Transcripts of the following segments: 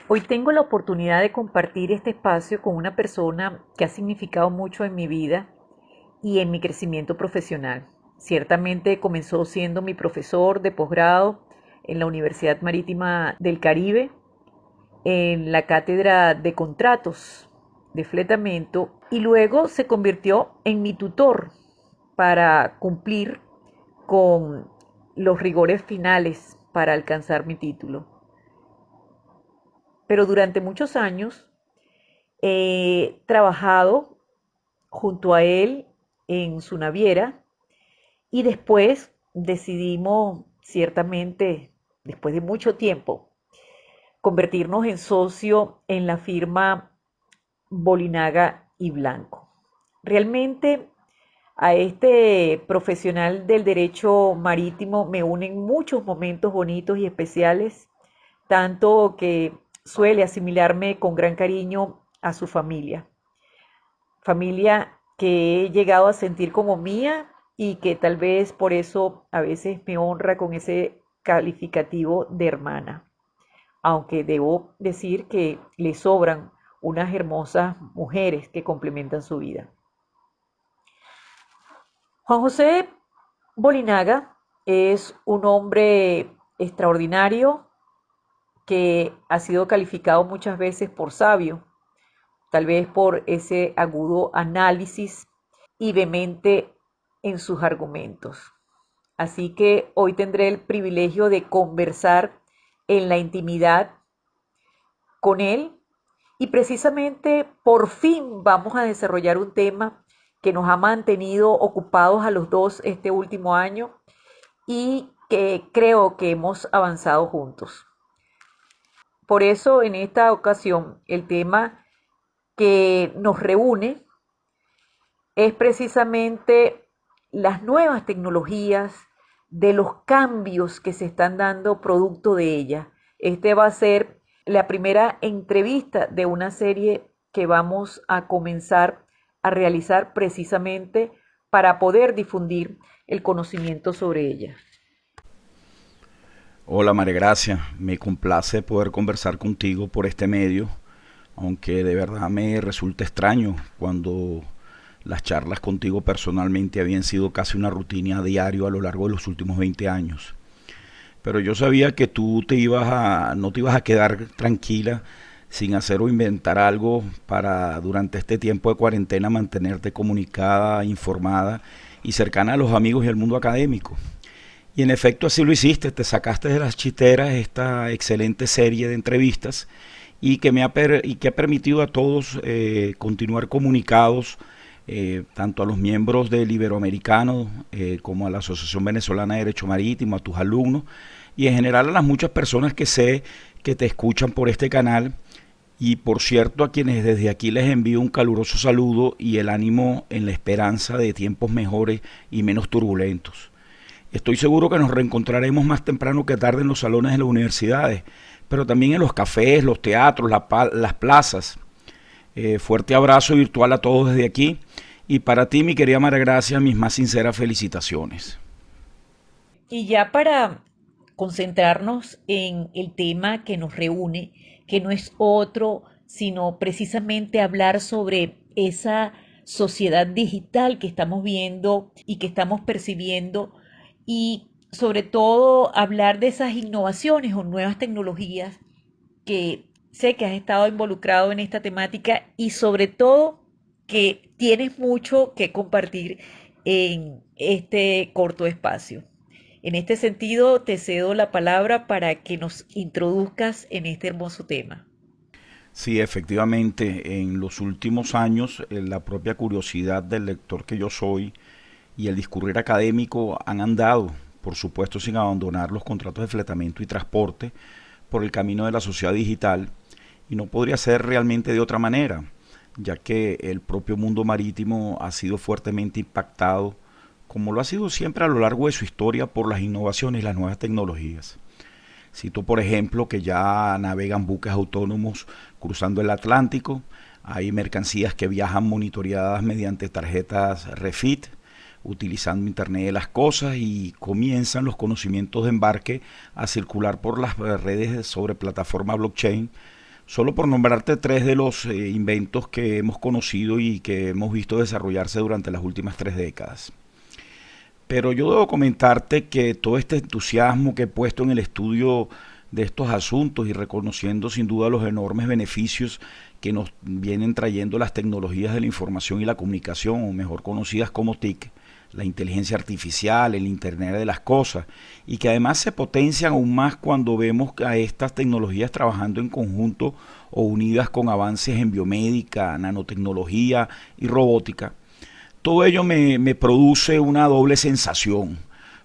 Hoy tengo la oportunidad de compartir este espacio con una persona que ha significado mucho en mi vida y en mi crecimiento profesional. Ciertamente comenzó siendo mi profesor de posgrado en la Universidad Marítima del Caribe, en la cátedra de contratos de fletamento, y luego se convirtió en mi tutor para cumplir con los rigores finales para alcanzar mi título. Pero durante muchos años he trabajado junto a él en su naviera y después decidimos, ciertamente, después de mucho tiempo, convertirnos en socio en la firma Bolinaga y Blanco. Realmente a este profesional del derecho marítimo me unen muchos momentos bonitos y especiales, tanto que suele asimilarme con gran cariño a su familia que he llegado a sentir como mía y que tal vez por eso a veces me honra con ese calificativo de hermana, aunque debo decir que le sobran unas hermosas mujeres que complementan su vida. Juan José Bolinaga es un hombre extraordinario que ha sido calificado muchas veces por sabio, tal vez por ese agudo análisis y vehemente en sus argumentos. Así que hoy tendré el privilegio de conversar en la intimidad con él y precisamente por fin vamos a desarrollar un tema que nos ha mantenido ocupados a los dos este último año y que creo que hemos avanzado juntos. Por eso en esta ocasión el tema que nos reúne es precisamente las nuevas tecnologías, de los cambios que se están dando producto de ellas. Este va a ser la primera entrevista de una serie que vamos a comenzar a realizar precisamente para poder difundir el conocimiento sobre ella. Hola María Gracia, me complace poder conversar contigo por este medio, aunque de verdad me resulta extraño cuando las charlas contigo personalmente habían sido casi una rutina a diario a lo largo de los últimos 20 años. Pero yo sabía que no te ibas a quedar tranquila sin hacer o inventar algo para durante este tiempo de cuarentena mantenerte comunicada, informada y cercana a los amigos y al mundo académico. Y en efecto así lo hiciste, te sacaste de las chiteras esta excelente serie de entrevistas y que ha permitido a todos continuar comunicados, tanto a los miembros del Iberoamericano como a la Asociación Venezolana de Derecho Marítimo, a tus alumnos y en general a las muchas personas que sé que te escuchan por este canal. Y por cierto, a quienes desde aquí les envío un caluroso saludo y el ánimo en la esperanza de tiempos mejores y menos turbulentos. Estoy seguro que nos reencontraremos más temprano que tarde en los salones de las universidades, pero también en los cafés, los teatros, las plazas. Fuerte abrazo virtual a todos desde aquí. Y para ti, mi querida María Gracia, mis más sinceras felicitaciones. Y ya para concentrarnos en el tema que nos reúne, que no es otro, sino precisamente hablar sobre esa sociedad digital que estamos viendo y que estamos percibiendo y sobre todo hablar de esas innovaciones o nuevas tecnologías que sé que has estado involucrado en esta temática y sobre todo que tienes mucho que compartir en este corto espacio. En este sentido, te cedo la palabra para que nos introduzcas en este hermoso tema. Sí, efectivamente, en los últimos años, la propia curiosidad del lector que yo soy y el discurrir académico han andado, por supuesto sin abandonar los contratos de fletamento y transporte, por el camino de la sociedad digital, y no podría ser realmente de otra manera, ya que el propio mundo marítimo ha sido fuertemente impactado, como lo ha sido siempre a lo largo de su historia, por las innovaciones y las nuevas tecnologías. Cito, por ejemplo, que ya navegan buques autónomos cruzando el Atlántico, hay mercancías que viajan monitoreadas mediante tarjetas Refit, utilizando Internet de las cosas y comienzan los conocimientos de embarque a circular por las redes sobre plataforma blockchain, solo por nombrarte tres de los inventos que hemos conocido y que hemos visto desarrollarse durante las últimas 3 décadas. Pero yo debo comentarte que todo este entusiasmo que he puesto en el estudio de estos asuntos y reconociendo sin duda los enormes beneficios que nos vienen trayendo las tecnologías de la información y la comunicación, o mejor conocidas como TIC, la inteligencia artificial, el Internet de las cosas, y que además se potencian aún más cuando vemos a estas tecnologías trabajando en conjunto o unidas con avances en biomédica, nanotecnología y robótica. Todo ello me produce una doble sensación.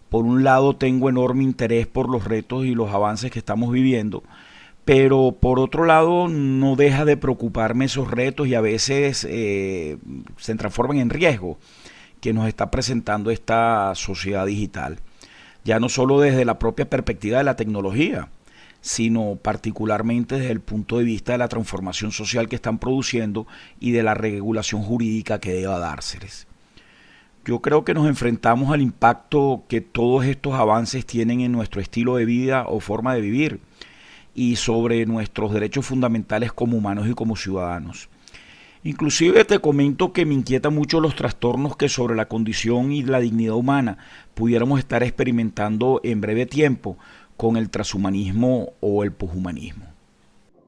Por un lado tengo enorme interés por los retos y los avances que estamos viviendo, pero por otro lado no deja de preocuparme esos retos y a veces se transforman en riesgo que nos está presentando esta sociedad digital. Ya no solo desde la propia perspectiva de la tecnología, sino particularmente desde el punto de vista de la transformación social que están produciendo y de la regulación jurídica que deba dárseles. Yo creo que nos enfrentamos al impacto que todos estos avances tienen en nuestro estilo de vida o forma de vivir y sobre nuestros derechos fundamentales como humanos y como ciudadanos. Inclusive te comento que me inquieta mucho los trastornos que sobre la condición y la dignidad humana pudiéramos estar experimentando en breve tiempo con el transhumanismo o el poshumanismo.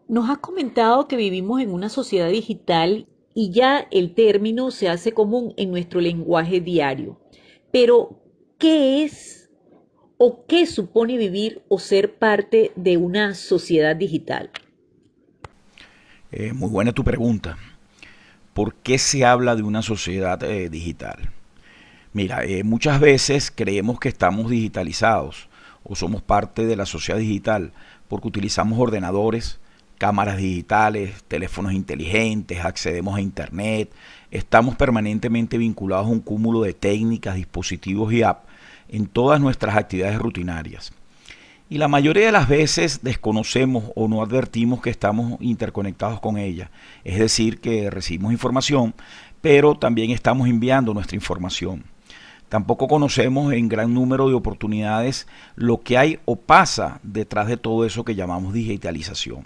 Nos has comentado que vivimos en una sociedad digital y ya el término se hace común en nuestro lenguaje diario. Pero, ¿qué es o qué supone vivir o ser parte de una sociedad digital? Muy buena tu pregunta. ¿Por qué se habla de una sociedad digital? Mira, muchas veces creemos que estamos digitalizados o somos parte de la sociedad digital porque utilizamos ordenadores, cámaras digitales, teléfonos inteligentes, accedemos a Internet, estamos permanentemente vinculados a un cúmulo de técnicas, dispositivos y apps en todas nuestras actividades rutinarias. Y la mayoría de las veces desconocemos o no advertimos que estamos interconectados con ella. Es decir, que recibimos información, pero también estamos enviando nuestra información. Tampoco conocemos en gran número de oportunidades lo que hay o pasa detrás de todo eso que llamamos digitalización.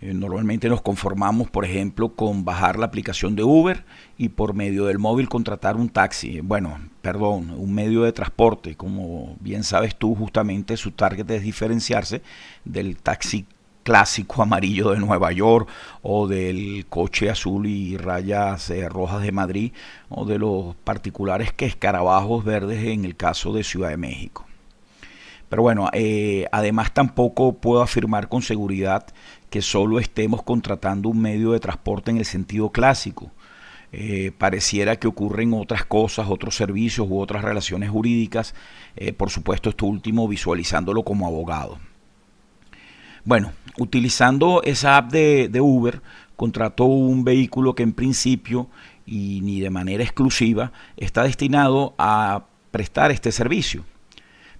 Normalmente nos conformamos, por ejemplo, con bajar la aplicación de Uber y por medio del móvil contratar un taxi. Bueno, perdón, un medio de transporte. Como bien sabes tú, justamente su target es diferenciarse del taxi clásico amarillo de Nueva York o del coche azul y rayas rojas de Madrid o de los particulares que escarabajos verdes en el caso de Ciudad de México. Pero bueno, además tampoco puedo afirmar con seguridad que solo estemos contratando un medio de transporte en el sentido clásico. Pareciera que ocurren otras cosas, otros servicios u otras relaciones jurídicas, por supuesto esto último visualizándolo como abogado. Bueno, utilizando esa app de Uber, contrató un vehículo que en principio y ni de manera exclusiva está destinado a prestar este servicio.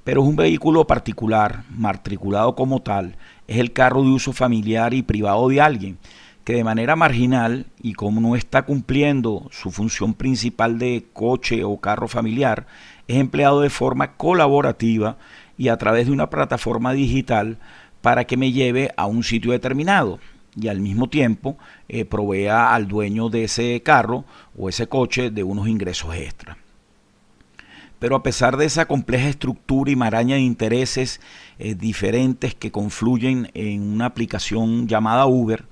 Pero es un vehículo particular, matriculado como tal, es el carro de uso familiar y privado de alguien, que de manera marginal y como no está cumpliendo su función principal de coche o carro familiar, es empleado de forma colaborativa y a través de una plataforma digital para que me lleve a un sitio determinado y al mismo tiempo provea al dueño de ese carro o ese coche de unos ingresos extra. Pero a pesar de esa compleja estructura y maraña de intereses diferentes que confluyen en una aplicación llamada Uber,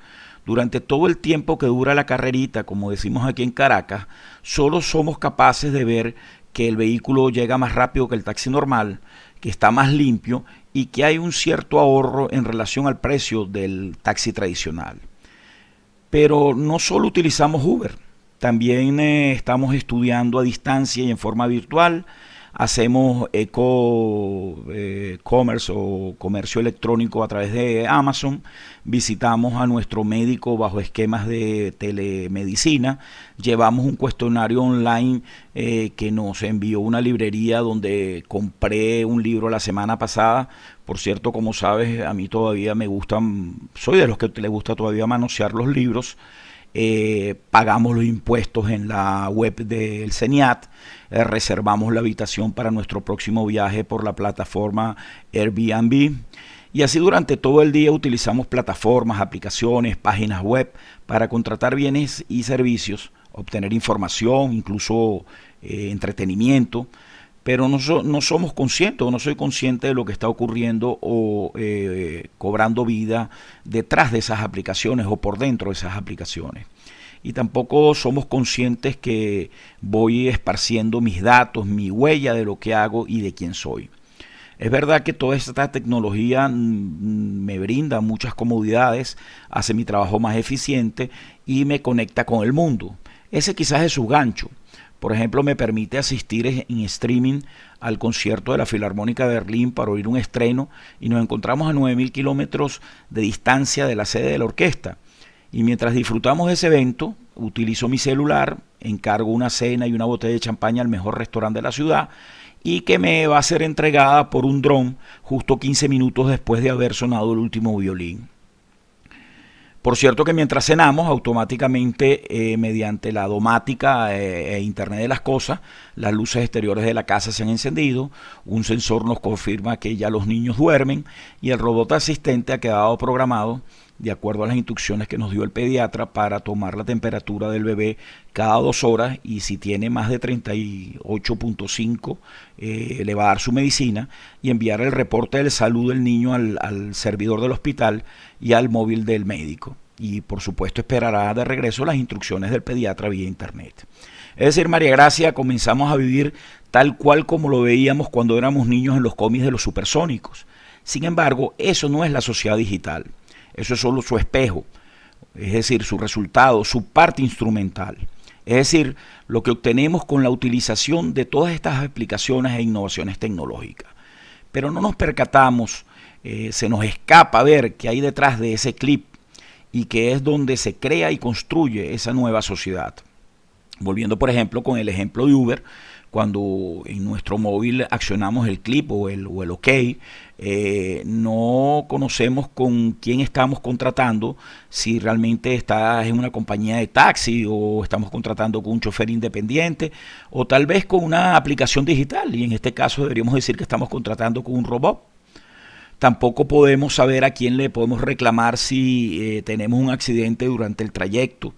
durante todo el tiempo que dura la carrerita, como decimos aquí en Caracas, solo somos capaces de ver que el vehículo llega más rápido que el taxi normal, que está más limpio y que hay un cierto ahorro en relación al precio del taxi tradicional. Pero no solo utilizamos Uber, también estamos estudiando a distancia y en forma virtual, hacemos eco-commerce o comercio electrónico a través de Amazon, visitamos a nuestro médico bajo esquemas de telemedicina, llevamos un cuestionario online que nos envió una librería donde compré un libro la semana pasada. Por cierto, como sabes, a mí todavía me gustan, soy de los que le gusta todavía manosear los libros. pagamos los impuestos en la web del CENIAT, reservamos la habitación para nuestro próximo viaje por la plataforma Airbnb. Y así durante todo el día utilizamos plataformas, aplicaciones, páginas web para contratar bienes y servicios, obtener información, incluso entretenimiento, pero no somos conscientes o no soy consciente de lo que está ocurriendo o cobrando vida detrás de esas aplicaciones o por dentro de esas aplicaciones. Y tampoco somos conscientes que voy esparciendo mis datos, mi huella de lo que hago y de quién soy. Es verdad que toda esta tecnología me brinda muchas comodidades, hace mi trabajo más eficiente y me conecta con el mundo. Ese quizás es su gancho. Por ejemplo, me permite asistir en streaming al concierto de la Filarmónica de Berlín para oír un estreno y nos encontramos a 9.000 kilómetros de distancia de la sede de la orquesta. Y mientras disfrutamos de ese evento, utilizo mi celular, encargo una cena y una botella de champaña al mejor restaurante de la ciudad y que me va a ser entregada por un dron justo 15 minutos después de haber sonado el último violín. Por cierto que mientras cenamos, automáticamente mediante la domática e Internet de las cosas, las luces exteriores de la casa se han encendido, un sensor nos confirma que ya los niños duermen y el robot asistente ha quedado programado de acuerdo a las instrucciones que nos dio el pediatra para tomar la temperatura del bebé cada 2 horas y si tiene más de 38.5 le va a dar su medicina y enviar el reporte de salud del niño al servidor del hospital y al móvil del médico. Y por supuesto esperará de regreso las instrucciones del pediatra vía internet. Es decir, María Gracia, comenzamos a vivir tal cual como lo veíamos cuando éramos niños en los cómics de los supersónicos. Sin embargo, eso no es la sociedad digital. Eso es solo su espejo, es decir, su resultado, su parte instrumental. Es decir, lo que obtenemos con la utilización de todas estas aplicaciones e innovaciones tecnológicas. Pero no nos percatamos, se nos escapa ver qué hay detrás de ese clip y que es donde se crea y construye esa nueva sociedad. Volviendo, por ejemplo, con el ejemplo de Uber, cuando en nuestro móvil accionamos el clip o el OK, no conocemos con quién estamos contratando, si realmente está en una compañía de taxi o estamos contratando con un chofer independiente o tal vez con una aplicación digital, y en este caso deberíamos decir que estamos contratando con un robot. Tampoco podemos saber a quién le podemos reclamar si tenemos un accidente durante el trayecto.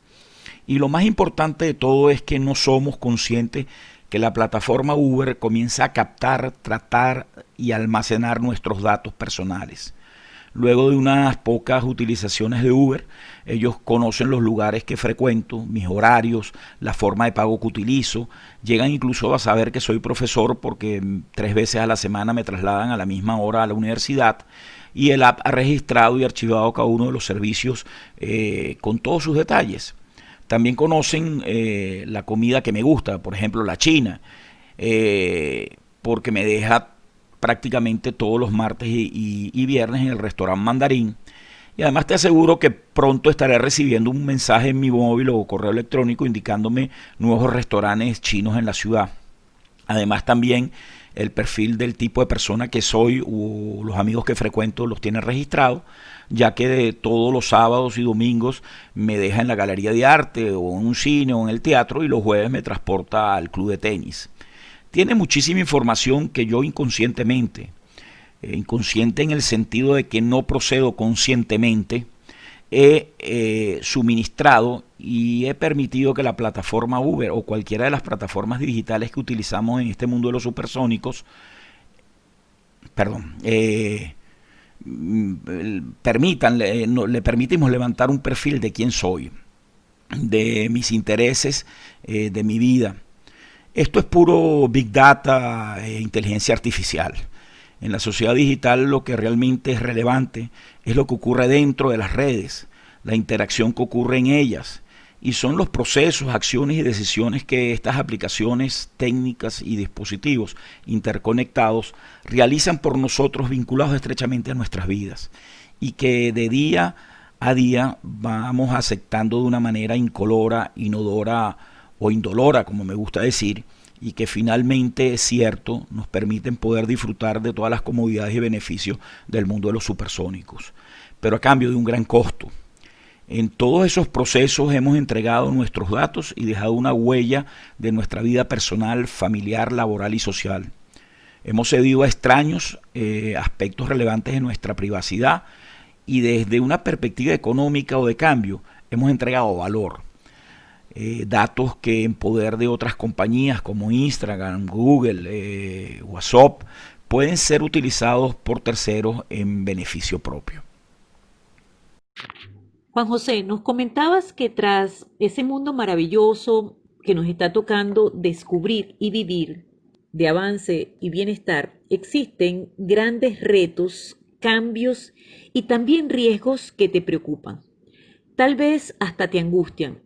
Y lo más importante de todo es que no somos conscientes que la plataforma Uber comienza a captar, tratar y almacenar nuestros datos personales. Luego de unas pocas utilizaciones de Uber, ellos conocen los lugares que frecuento, mis horarios, la forma de pago que utilizo, llegan incluso a saber que soy profesor porque 3 veces a la semana me trasladan a la misma hora a la universidad y el app ha registrado y archivado cada uno de los servicios con todos sus detalles. También conocen la comida que me gusta, por ejemplo la china, porque me deja prácticamente todos los martes y viernes en el restaurante Mandarín. Y además te aseguro que pronto estaré recibiendo un mensaje en mi móvil o correo electrónico indicándome nuevos restaurantes chinos en la ciudad. Además también el perfil del tipo de persona que soy o los amigos que frecuento los tienen registrados, ya que de todos los sábados y domingos me deja en la galería de arte o en un cine o en el teatro y los jueves me transporta al club de tenis. Tiene muchísima información que yo inconscientemente, inconsciente en el sentido de que no procedo conscientemente, he suministrado y he permitido que la plataforma Uber o cualquiera de las plataformas digitales que utilizamos en este mundo de los supersónicos, le permitimos levantar un perfil de quién soy, de mis intereses, de mi vida. Esto es puro Big Data e inteligencia artificial. En la sociedad digital lo que realmente es relevante es lo que ocurre dentro de las redes, la interacción que ocurre en ellas, y son los procesos, acciones y decisiones que estas aplicaciones técnicas y dispositivos interconectados realizan por nosotros vinculados estrechamente a nuestras vidas y que de día a día vamos aceptando de una manera incolora, inodora o indolora, como me gusta decir, y que finalmente es cierto, nos permiten poder disfrutar de todas las comodidades y beneficios del mundo de los supersónicos, pero a cambio de un gran costo. En todos esos procesos hemos entregado nuestros datos y dejado una huella de nuestra vida personal, familiar, laboral y social. Hemos cedido a extraños aspectos relevantes de nuestra privacidad y desde una perspectiva económica o de cambio hemos entregado valor. Datos que en poder de otras compañías como Instagram, Google, WhatsApp pueden ser utilizados por terceros en beneficio propio. Juan José, nos comentabas que tras ese mundo maravilloso que nos está tocando descubrir y vivir de avance y bienestar, existen grandes retos, cambios y también riesgos que te preocupan. Tal vez hasta te angustian.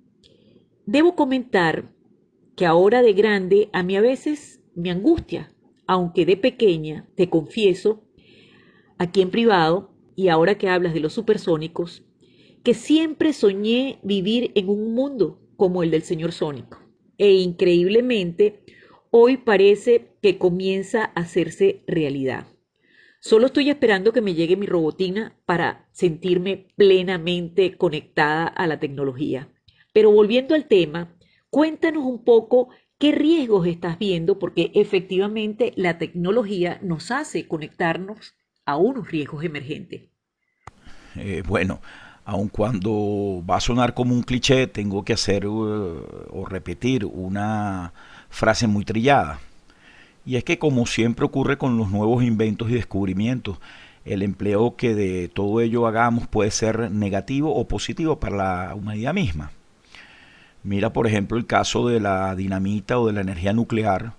Debo comentar que ahora de grande a mí a veces me angustia, aunque de pequeña, te confieso, aquí en privado, y ahora que hablas de los supersónicos, que siempre soñé vivir en un mundo como el del señor Sónico. E increíblemente, hoy parece que comienza a hacerse realidad. Solo estoy esperando que me llegue mi robotina para sentirme plenamente conectada a la tecnología. Pero volviendo al tema, cuéntanos un poco qué riesgos estás viendo, porque efectivamente la tecnología nos hace conectarnos a unos riesgos emergentes. Bueno, aun cuando va a sonar como un cliché, tengo que hacer o repetir una frase muy trillada. Y es que como siempre ocurre con los nuevos inventos y descubrimientos, el empleo que de todo ello hagamos puede ser negativo o positivo para la humanidad misma. Mira, por ejemplo, el caso de la dinamita o de la energía nuclear.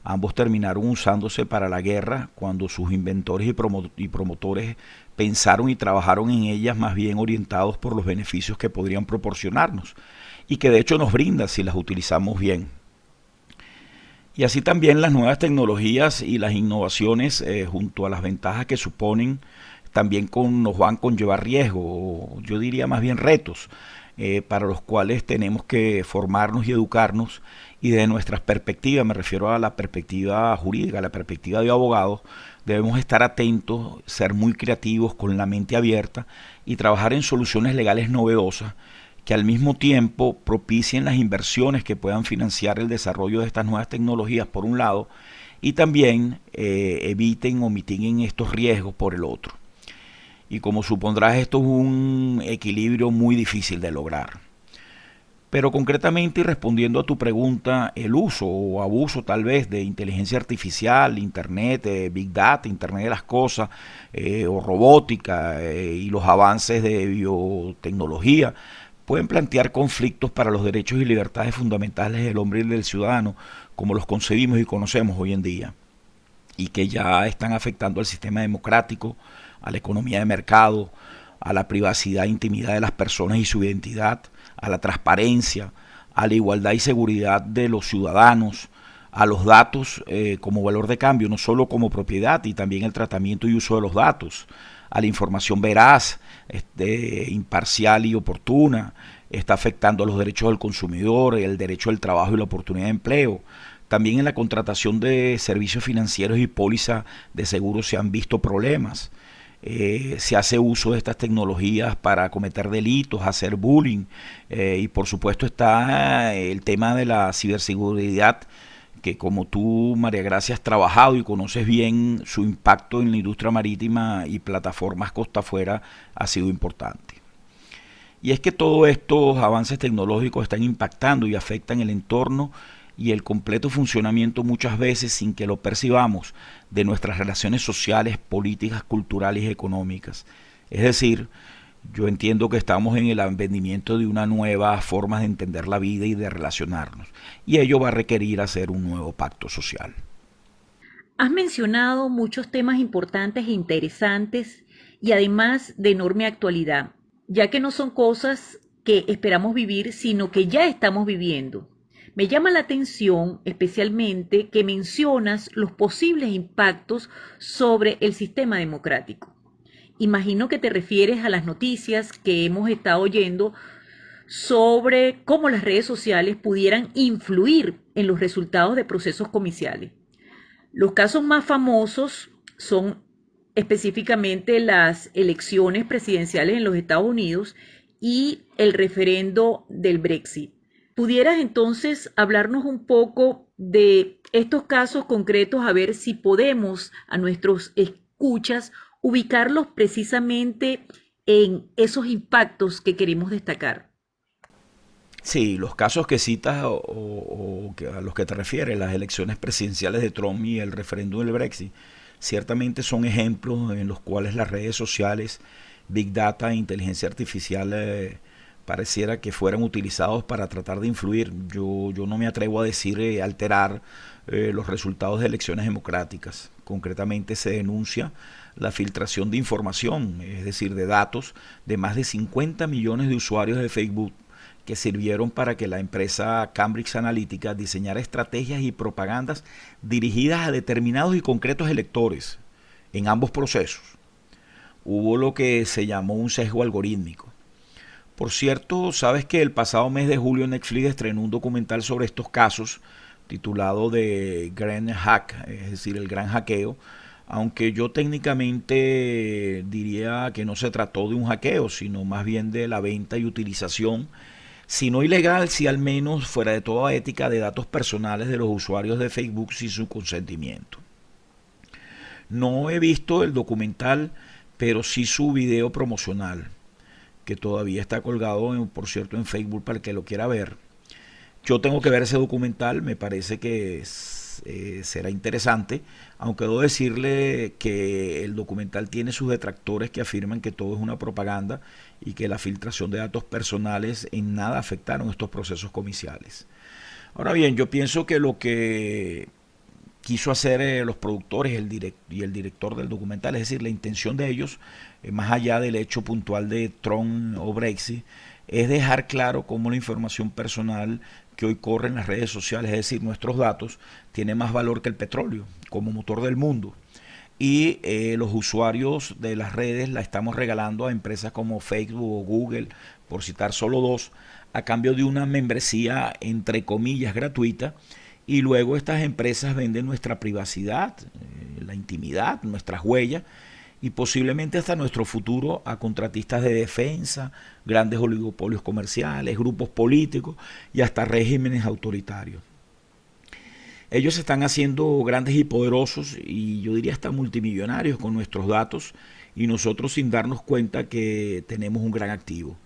Ambos terminaron usándose para la guerra cuando sus inventores y promotores pensaron y trabajaron en ellas más bien orientados por los beneficios que podrían proporcionarnos y que de hecho nos brinda si las utilizamos bien. Y así también las nuevas tecnologías y las innovaciones, junto a las ventajas que suponen, también nos van a conllevar riesgos, o yo diría más bien retos, para los cuales tenemos que formarnos y educarnos. Y de nuestras perspectivas, me refiero a la perspectiva jurídica, a la perspectiva de abogados, debemos estar atentos, ser muy creativos, con la mente abierta y trabajar en soluciones legales novedosas que al mismo tiempo propicien las inversiones que puedan financiar el desarrollo de estas nuevas tecnologías por un lado y también eviten o mitiguen estos riesgos por el otro. Y como supondrás, esto es un equilibrio muy difícil de lograr. Pero concretamente y respondiendo a tu pregunta, el uso o abuso tal vez de inteligencia artificial, internet, big data, internet de las cosas o robótica y los avances de biotecnología pueden plantear conflictos para los derechos y libertades fundamentales del hombre y del ciudadano como los concebimos y conocemos hoy en día y que ya están afectando al sistema democrático, a la economía de mercado, a la privacidad e intimidad de las personas y su identidad, a la transparencia, a la igualdad y seguridad de los ciudadanos, a los datos como valor de cambio, no solo como propiedad, y también el tratamiento y uso de los datos, a la información veraz, imparcial y oportuna, está afectando a los derechos del consumidor, el derecho al trabajo y la oportunidad de empleo. También en la contratación de servicios financieros y póliza de seguros se han visto problemas. Se hace uso de estas tecnologías para cometer delitos, hacer bullying y por supuesto está el tema de la ciberseguridad que como tú, María Gracia, has trabajado y conoces bien su impacto en la industria marítima y plataformas costa afuera ha sido importante. Y es que todos estos avances tecnológicos están impactando y afectan el entorno y el completo funcionamiento muchas veces sin que lo percibamos de nuestras relaciones sociales, políticas, culturales y económicas. Es decir, yo entiendo que estamos en el advenimiento de una nueva forma de entender la vida y de relacionarnos, y ello va a requerir hacer un nuevo pacto social. Has mencionado muchos temas importantes e interesantes y además de enorme actualidad, ya que no son cosas que esperamos vivir, sino que ya estamos viviendo. Me llama la atención especialmente que mencionas los posibles impactos sobre el sistema democrático. Imagino que te refieres a las noticias que hemos estado oyendo sobre cómo las redes sociales pudieran influir en los resultados de procesos comiciales. Los casos más famosos son específicamente las elecciones presidenciales en los Estados Unidos y el referendo del Brexit. ¿Pudieras entonces hablarnos un poco de estos casos concretos, a ver si podemos a nuestros escuchas ubicarlos precisamente en esos impactos que queremos destacar? Sí, los casos que citas a los que te refieres, las elecciones presidenciales de Trump y el referéndum del Brexit, ciertamente son ejemplos en los cuales las redes sociales, Big Data e inteligencia artificial pareciera que fueran utilizados para tratar de influir. Yo no me atrevo a decir alterar los resultados de elecciones democráticas. Concretamente se denuncia la filtración de información, es decir, de datos de más de 50 millones de usuarios de Facebook que sirvieron para que la empresa Cambridge Analytica diseñara estrategias y propagandas dirigidas a determinados y concretos electores en ambos procesos. Hubo lo que se llamó un sesgo algorítmico. Por cierto, sabes que el pasado mes de julio Netflix estrenó un documental sobre estos casos titulado The Grand Hack, es decir, el gran hackeo, aunque yo técnicamente diría que no se trató de un hackeo, sino más bien de la venta y utilización, si no ilegal, si al menos fuera de toda ética, de datos personales de los usuarios de Facebook sin su consentimiento. No he visto el documental, pero sí su video promocional, que todavía está colgado, por cierto, en Facebook para el que lo quiera ver. Yo tengo que ver ese documental, me parece que será interesante, aunque debo decirle que el documental tiene sus detractores que afirman que todo es una propaganda y que la filtración de datos personales en nada afectaron estos procesos comiciales. Ahora bien, yo pienso que lo que quiso hacer los productores y el director del documental, es decir, la intención de ellos, más allá del hecho puntual de Trump o Brexit, es dejar claro cómo la información personal que hoy corre en las redes sociales, es decir, nuestros datos, tiene más valor que el petróleo como motor del mundo. Y los usuarios de las redes la estamos regalando a empresas como Facebook o Google, por citar solo dos, a cambio de una membresía entre comillas gratuita, y luego estas empresas venden nuestra privacidad, la intimidad, nuestras huellas y posiblemente hasta nuestro futuro a contratistas de defensa, grandes oligopolios comerciales, grupos políticos y hasta regímenes autoritarios. Ellos se están haciendo grandes y poderosos y yo diría hasta multimillonarios con nuestros datos y nosotros sin darnos cuenta que tenemos un gran activo.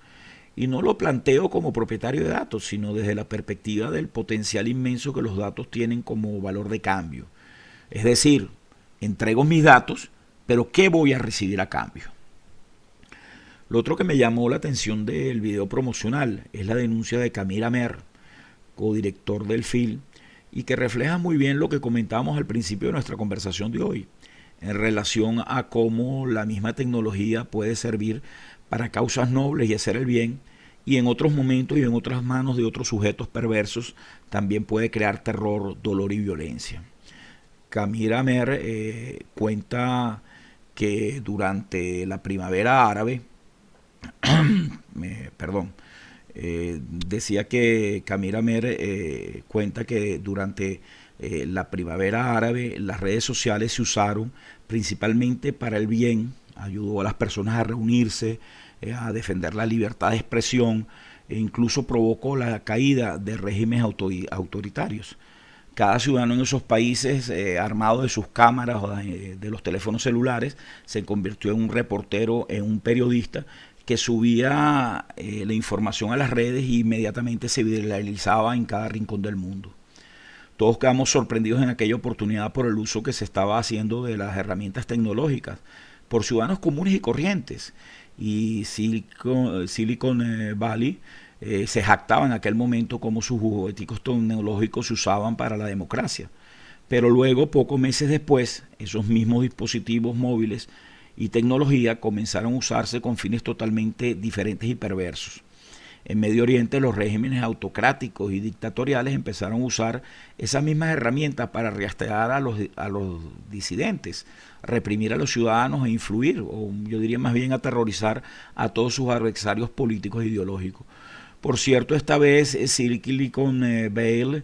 Y no lo planteo como propietario de datos, sino desde la perspectiva del potencial inmenso que los datos tienen como valor de cambio. Es decir, entrego mis datos, pero ¿qué voy a recibir a cambio? Lo otro que me llamó la atención del video promocional es la denuncia de Camila Mer, codirector del film, y que refleja muy bien lo que comentábamos al principio de nuestra conversación de hoy, en relación a cómo la misma tecnología puede servir para causas nobles y hacer el bien, y en otros momentos y en otras manos de otros sujetos perversos también puede crear terror, dolor y violencia. Camila Mer cuenta que durante la primavera árabe, perdón, decía que Camila Mer cuenta que durante la primavera árabe las redes sociales se usaron principalmente para el bien, ayudó a las personas a reunirse, a defender la libertad de expresión e incluso provocó la caída de regímenes autoritarios. Cada ciudadano en esos países, armado de sus cámaras o de los teléfonos celulares, se convirtió en un reportero, en un periodista que subía la información a las redes y inmediatamente se viralizaba en cada rincón del mundo. Todos quedamos sorprendidos en aquella oportunidad por el uso que se estaba haciendo de las herramientas tecnológicas por ciudadanos comunes y corrientes. Y Silicon Valley se jactaba en aquel momento como sus jugueticos tecnológicos se usaban para la democracia. Pero luego, pocos meses después, esos mismos dispositivos móviles y tecnología comenzaron a usarse con fines totalmente diferentes y perversos. En Medio Oriente los regímenes autocráticos y dictatoriales empezaron a usar esas mismas herramientas para rastrear a los disidentes, reprimir a los ciudadanos e influir, o yo diría más bien aterrorizar a todos sus adversarios políticos e ideológicos. Por cierto, esta vez Silicon Valley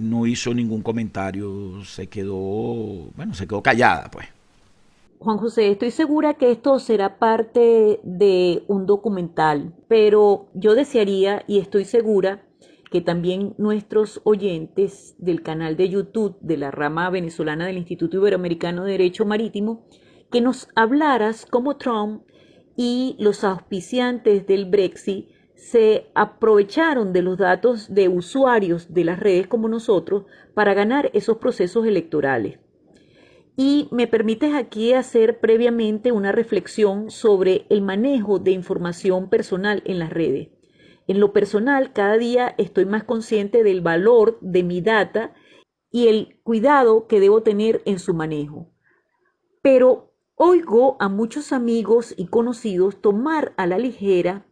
no hizo ningún comentario, se quedó callada, pues. Juan José, estoy segura que esto será parte de un documental, pero yo desearía y estoy segura que también nuestros oyentes del canal de YouTube de la rama venezolana del Instituto Iberoamericano de Derecho Marítimo, que nos hablaras cómo Trump y los auspiciantes del Brexit se aprovecharon de los datos de usuarios de las redes como nosotros para ganar esos procesos electorales. Y me permites aquí hacer previamente una reflexión sobre el manejo de información personal en las redes. En lo personal, cada día estoy más consciente del valor de mi data y el cuidado que debo tener en su manejo. Pero oigo a muchos amigos y conocidos tomar a la ligera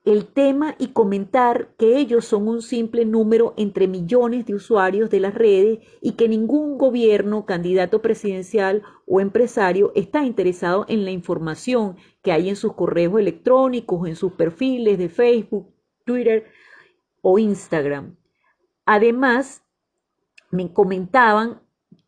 el tema y comentar que ellos son un simple número entre millones de usuarios de las redes y que ningún gobierno, candidato presidencial o empresario está interesado en la información que hay en sus correos electrónicos, en sus perfiles de Facebook, Twitter o Instagram. Además, me comentaban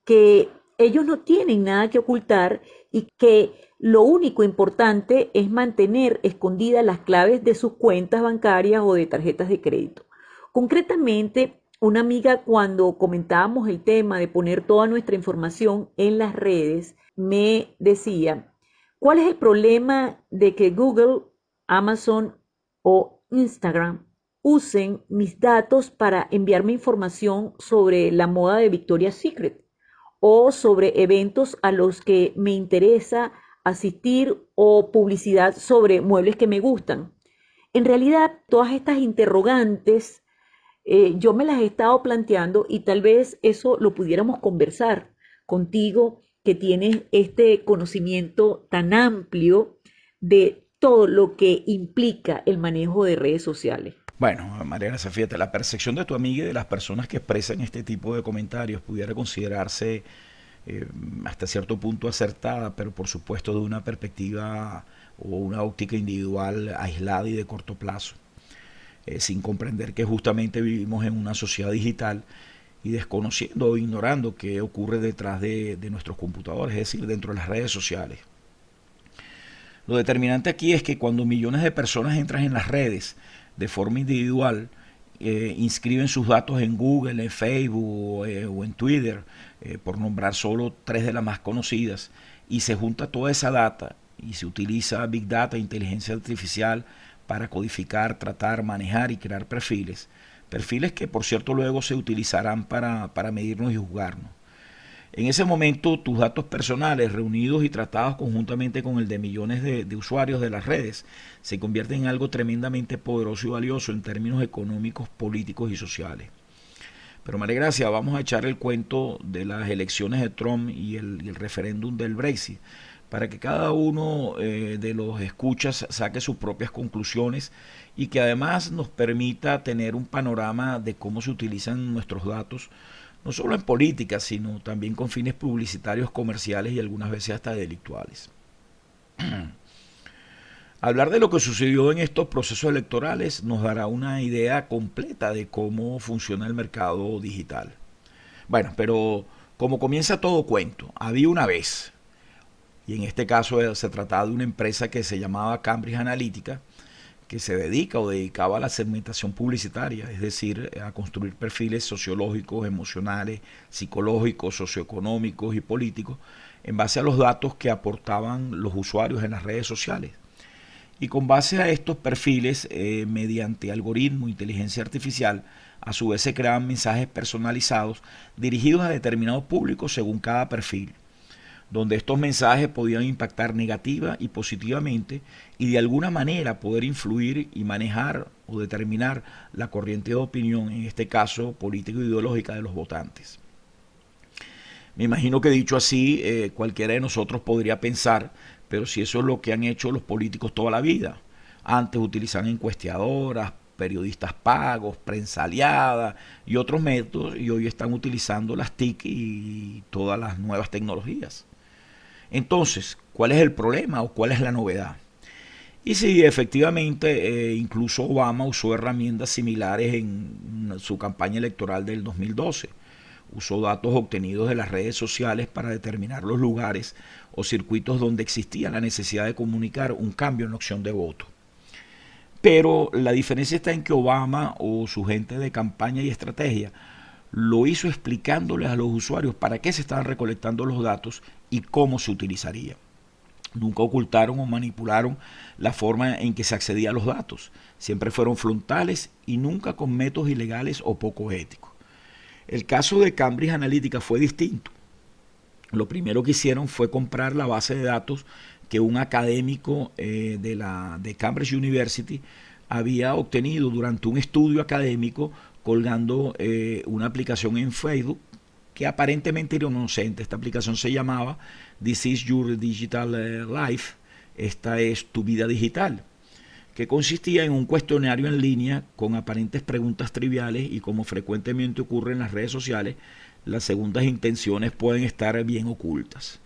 que ellos no tienen nada que ocultar y que lo único importante es mantener escondidas las claves de sus cuentas bancarias o de tarjetas de crédito. Concretamente, una amiga cuando comentábamos el tema de poner toda nuestra información en las redes, me decía, ¿cuál es el problema de que Google, Amazon o Instagram usen mis datos para enviarme información sobre la moda de Victoria's Secret o sobre eventos a los que me interesa asistir o publicidad sobre muebles que me gustan? En realidad, todas estas interrogantes yo me las he estado planteando y tal vez eso lo pudiéramos conversar contigo, que tienes este conocimiento tan amplio de todo lo que implica el manejo de redes sociales. Bueno, María Gracia, fíjate, la percepción de tu amiga y de las personas que expresan este tipo de comentarios pudiera considerarse eh, hasta cierto punto acertada, pero por supuesto de una perspectiva o una óptica individual aislada y de corto plazo, sin comprender que justamente vivimos en una sociedad digital y desconociendo o ignorando qué ocurre detrás de nuestros computadores, es decir, dentro de las redes sociales. Lo determinante aquí es que cuando millones de personas entran en las redes de forma individual, inscriben sus datos en Google, en Facebook o en Twitter, por nombrar solo tres de las más conocidas, y se junta toda esa data y se utiliza Big Data, inteligencia artificial, para codificar, tratar, manejar y crear perfiles. Perfiles que por cierto luego se utilizarán para medirnos y juzgarnos. En ese momento tus datos personales reunidos y tratados conjuntamente con el de millones de usuarios de las redes se convierten en algo tremendamente poderoso y valioso en términos económicos, políticos y sociales. Pero María Gracia, vamos a echar el cuento de las elecciones de Trump y el referéndum del Brexit para que cada uno de los escuchas saque sus propias conclusiones y que además nos permita tener un panorama de cómo se utilizan nuestros datos no solo en política, sino también con fines publicitarios, comerciales y algunas veces hasta delictuales. Hablar de lo que sucedió en estos procesos electorales nos dará una idea completa de cómo funciona el mercado digital. Bueno, pero como comienza todo cuento, había una vez, y en este caso se trataba de una empresa que se llamaba Cambridge Analytica, que se dedica o dedicaba a la segmentación publicitaria, es decir, a construir perfiles sociológicos, emocionales, psicológicos, socioeconómicos y políticos en base a los datos que aportaban los usuarios en las redes sociales. Y con base a estos perfiles, mediante algoritmo, inteligencia artificial, a su vez se creaban mensajes personalizados dirigidos a determinados públicos según cada perfil, donde estos mensajes podían impactar negativa y positivamente y de alguna manera poder influir y manejar o determinar la corriente de opinión, en este caso político-ideológica de los votantes. Me imagino que dicho así, cualquiera de nosotros podría pensar, pero si eso es lo que han hecho los políticos toda la vida. Antes utilizaban encuestadoras, periodistas pagos, prensa aliada y otros métodos, y hoy están utilizando las TIC y todas las nuevas tecnologías. Entonces, ¿cuál es el problema o cuál es la novedad? Y sí, efectivamente, incluso Obama usó herramientas similares en su campaña electoral del 2012, usó datos obtenidos de las redes sociales para determinar los lugares o circuitos donde existía la necesidad de comunicar un cambio en la opción de voto. Pero la diferencia está en que Obama o su gente de campaña y estrategia lo hizo explicándoles a los usuarios para qué se estaban recolectando los datos y cómo se utilizaría. Nunca ocultaron o manipularon la forma en que se accedía a los datos. Siempre fueron frontales y nunca con métodos ilegales o poco éticos. El caso de Cambridge Analytica fue distinto. Lo primero que hicieron fue comprar la base de datos que un académico de Cambridge University había obtenido durante un estudio académico colgando una aplicación en Facebook que aparentemente era inocente. Esta aplicación se llamaba This is Your Digital Life. Esta es tu vida digital, que consistía en un cuestionario en línea con aparentes preguntas triviales y, como frecuentemente ocurre en las redes sociales, las segundas intenciones pueden estar bien ocultas.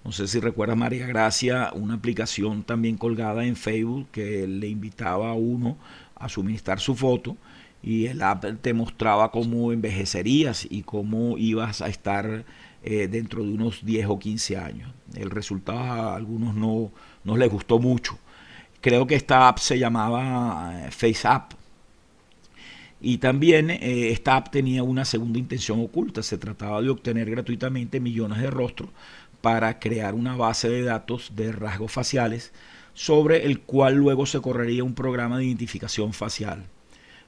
No sé si recuerdas, María Gracia, una aplicación también colgada en Facebook que le invitaba a uno a suministrar su foto y el app te mostraba cómo envejecerías y cómo ibas a estar dentro de unos 10 o 15 años. El resultado a algunos no les gustó mucho. Creo que esta app se llamaba FaceApp. Y también esta app tenía una segunda intención oculta. Se trataba de obtener gratuitamente millones de rostros para crear una base de datos de rasgos faciales sobre el cual luego se correría un programa de identificación facial.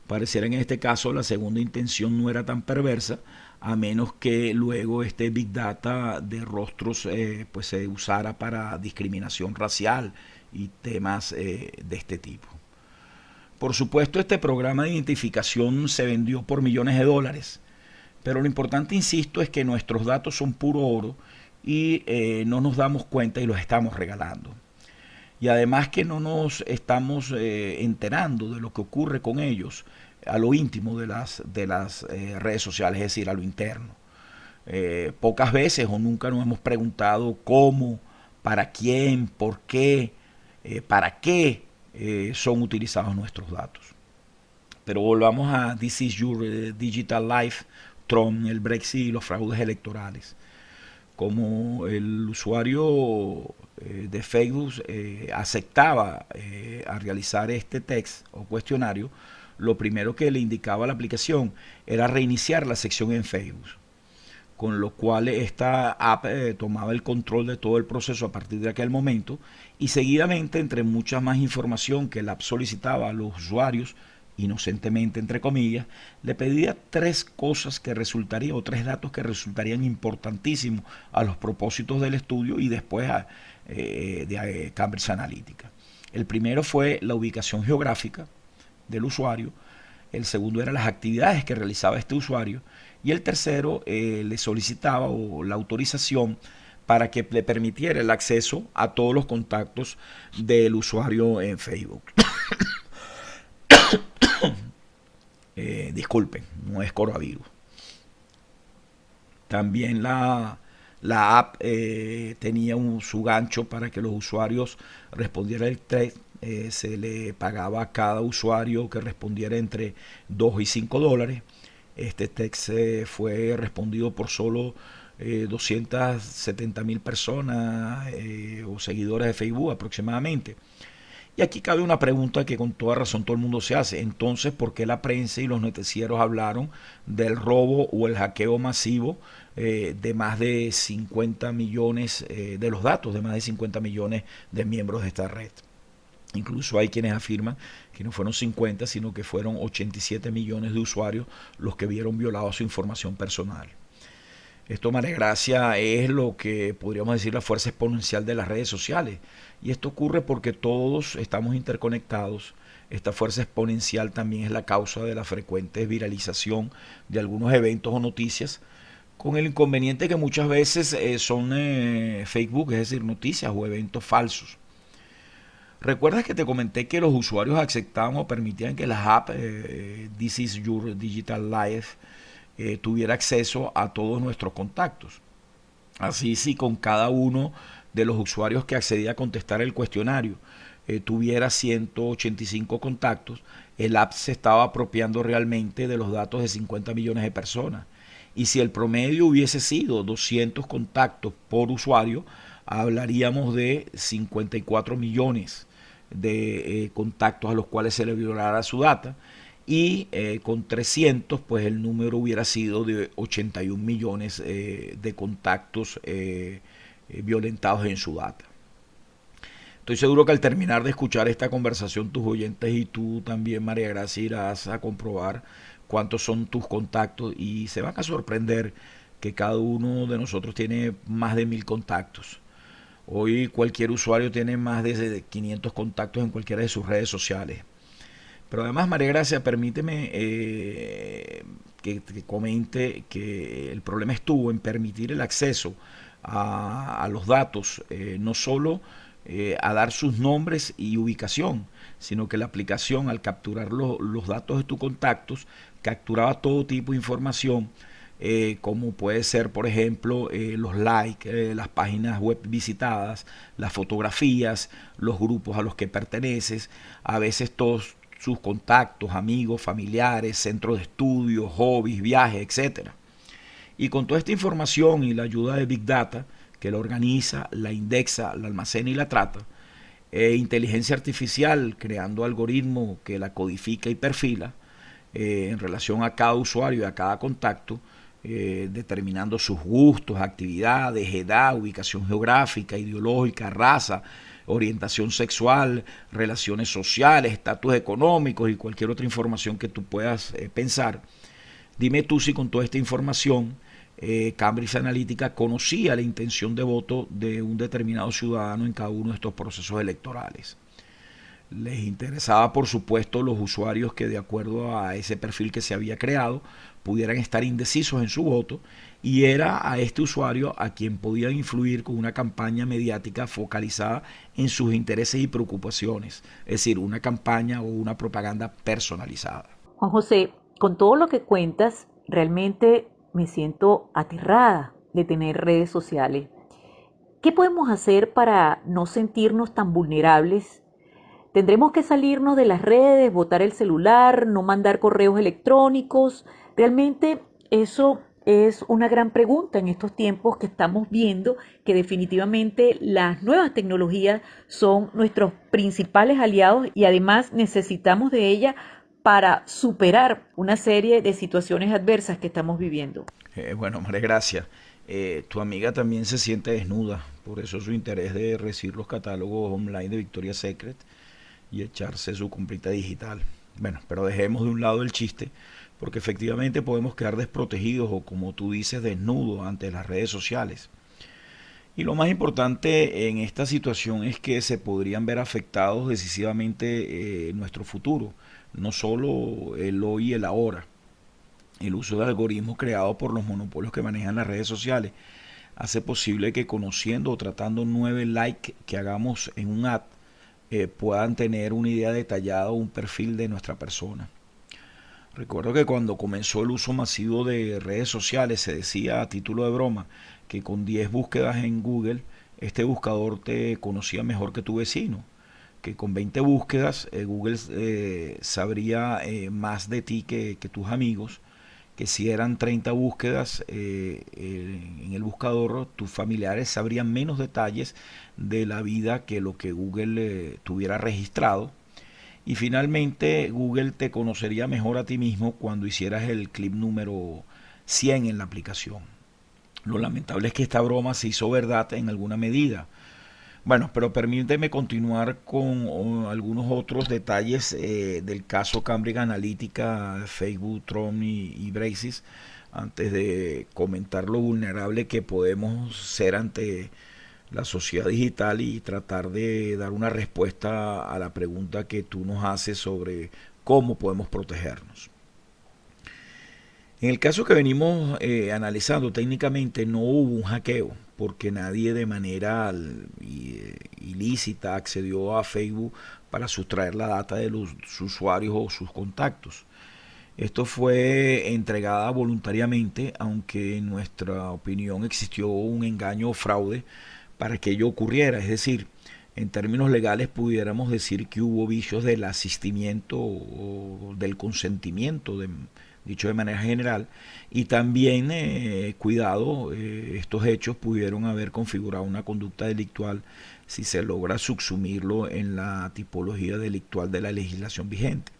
Pareciera en este caso la segunda intención no era tan perversa, a menos que luego este Big Data de rostros pues se usara para discriminación racial y temas de este tipo. Por supuesto, este programa de identificación se vendió por millones de dólares, pero lo importante, insisto, es que nuestros datos son puro oro y no nos damos cuenta y los estamos regalando. Y además que no nos estamos enterando de lo que ocurre con ellos a lo íntimo de las redes sociales, es decir, a lo interno. Pocas veces o nunca nos hemos preguntado cómo, para quién, por qué, para qué son utilizados nuestros datos. Pero volvamos a This is Your Digital Life, Trump, el Brexit y los fraudes electorales. Como el usuario de Facebook aceptaba a realizar este test o cuestionario, lo primero que le indicaba la aplicación era reiniciar la sección en Facebook, con lo cual esta app tomaba el control de todo el proceso a partir de aquel momento y seguidamente, entre mucha más información que la app solicitaba a los usuarios, inocentemente entre comillas, le pedía tres cosas que resultarían, o tres datos que resultarían importantísimos a los propósitos del estudio y después de Cambridge Analytica. El primero fue la ubicación geográfica del usuario, el segundo era las actividades que realizaba este usuario y el tercero le solicitaba o la autorización para que le permitiera el acceso a todos los contactos del usuario en Facebook. Disculpen, no es coronavirus. También la app tenía su gancho para que los usuarios respondieran el test. Se le pagaba a cada usuario que respondiera entre 2 y 5 dólares. Este test fue respondido por solo 270.000 personas o seguidores de Facebook aproximadamente. Y aquí cabe una pregunta que con toda razón todo el mundo se hace. Entonces, ¿por qué la prensa y los noticieros hablaron del robo o el hackeo masivo de más de 50 millones, de los datos de más de 50 millones de miembros de esta red? Incluso hay quienes afirman que no fueron 50, sino que fueron 87 millones de usuarios los que vieron violada su información personal. Esto, María Gracia, es lo que podríamos decir la fuerza exponencial de las redes sociales. Y esto ocurre porque todos estamos interconectados. Esta fuerza exponencial también es la causa de la frecuente viralización de algunos eventos o noticias, con el inconveniente que muchas veces son Facebook, es decir, noticias o eventos falsos. ¿Recuerdas que te comenté que los usuarios aceptaban o permitían que las apps This is Your Digital Life tuviera acceso a todos nuestros contactos? Así, si con cada uno de los usuarios que accedía a contestar el cuestionario tuviera 185 contactos, el app se estaba apropiando realmente de los datos de 50 millones de personas. Y si el promedio hubiese sido 200 contactos por usuario, hablaríamos de 54 millones de contactos a los cuales se le violara su data. Y con 300, pues el número hubiera sido de 81 millones de contactos violentados en su data. Estoy seguro que al terminar de escuchar esta conversación, tus oyentes y tú también, María Gracia, irás a comprobar cuántos son tus contactos y se van a sorprender que cada uno de nosotros tiene más de 1000 contactos. Hoy cualquier usuario tiene más de 500 contactos en cualquiera de sus redes sociales. Pero además, María Gracia, permíteme que comente que el problema estuvo en permitir el acceso a los datos, no solo a dar sus nombres y ubicación, sino que la aplicación al capturar los datos de tus contactos capturaba todo tipo de información, como puede ser, por ejemplo, los likes, las páginas web visitadas, las fotografías, los grupos a los que perteneces, a veces todos sus contactos, amigos, familiares, centros de estudio, hobbies, viajes, etcétera. Y con toda esta información y la ayuda de Big Data, que la organiza, la indexa, la almacena y la trata, inteligencia artificial creando algoritmos que la codifica y perfila en relación a cada usuario y a cada contacto, determinando sus gustos, actividades, edad, ubicación geográfica, ideológica, raza, orientación sexual, relaciones sociales, estatus económicos y cualquier otra información que tú puedas pensar. Dime tú si con toda esta información Cambridge Analytica conocía la intención de voto de un determinado ciudadano en cada uno de estos procesos electorales. Les interesaba, por supuesto, los usuarios que de acuerdo a ese perfil que se había creado pudieran estar indecisos en su voto, y era a este usuario a quien podían influir con una campaña mediática focalizada en sus intereses y preocupaciones, es decir, una campaña o una propaganda personalizada. Juan José, con todo lo que cuentas, realmente me siento aterrada de tener redes sociales. ¿Qué podemos hacer para no sentirnos tan vulnerables? ¿Tendremos que salirnos de las redes, botar el celular, no mandar correos electrónicos? Realmente eso es una gran pregunta en estos tiempos que estamos viendo que definitivamente las nuevas tecnologías son nuestros principales aliados y además necesitamos de ellas para superar una serie de situaciones adversas que estamos viviendo. Bueno, María Gracia, tu amiga también se siente desnuda, por eso su interés de recibir los catálogos online de Victoria's Secret y echarse su comprita digital. Bueno, pero dejemos de un lado el chiste, porque efectivamente podemos quedar desprotegidos o, como tú dices, desnudos ante las redes sociales. Y lo más importante en esta situación es que se podrían ver afectados decisivamente nuestro futuro, no solo el hoy y el ahora. El uso de algoritmos creados por los monopolios que manejan las redes sociales hace posible que, conociendo o tratando 9 likes que hagamos en un ad, puedan tener una idea detallada o un perfil de nuestra persona. Recuerdo que cuando comenzó el uso masivo de redes sociales se decía a título de broma que con 10 búsquedas en Google este buscador te conocía mejor que tu vecino, que con 20 búsquedas Google sabría más de ti que tus amigos, que si eran 30 búsquedas en el buscador, tus familiares sabrían menos detalles de la vida que lo que Google tuviera registrado. Y finalmente Google te conocería mejor a ti mismo cuando hicieras el clip número 100 en la aplicación. Lo lamentable es que esta broma se hizo verdad en alguna medida. Bueno, pero permíteme continuar con algunos otros detalles del caso Cambridge Analytica, Facebook, Tron y Braces, antes de comentar lo vulnerable que podemos ser ante la sociedad digital y tratar de dar una respuesta a la pregunta que tú nos haces sobre cómo podemos protegernos. En el caso que venimos analizando técnicamente no hubo un hackeo porque nadie de manera ilícita accedió a Facebook para sustraer la data de los usuarios o sus contactos. Esto fue entregada voluntariamente, aunque en nuestra opinión existió un engaño o fraude para que ello ocurriera. Es decir, en términos legales pudiéramos decir que hubo vicios del asistimiento o del consentimiento dicho de manera general, y también, cuidado, estos hechos pudieron haber configurado una conducta delictual si se logra subsumirlo en la tipología delictual de la legislación vigente.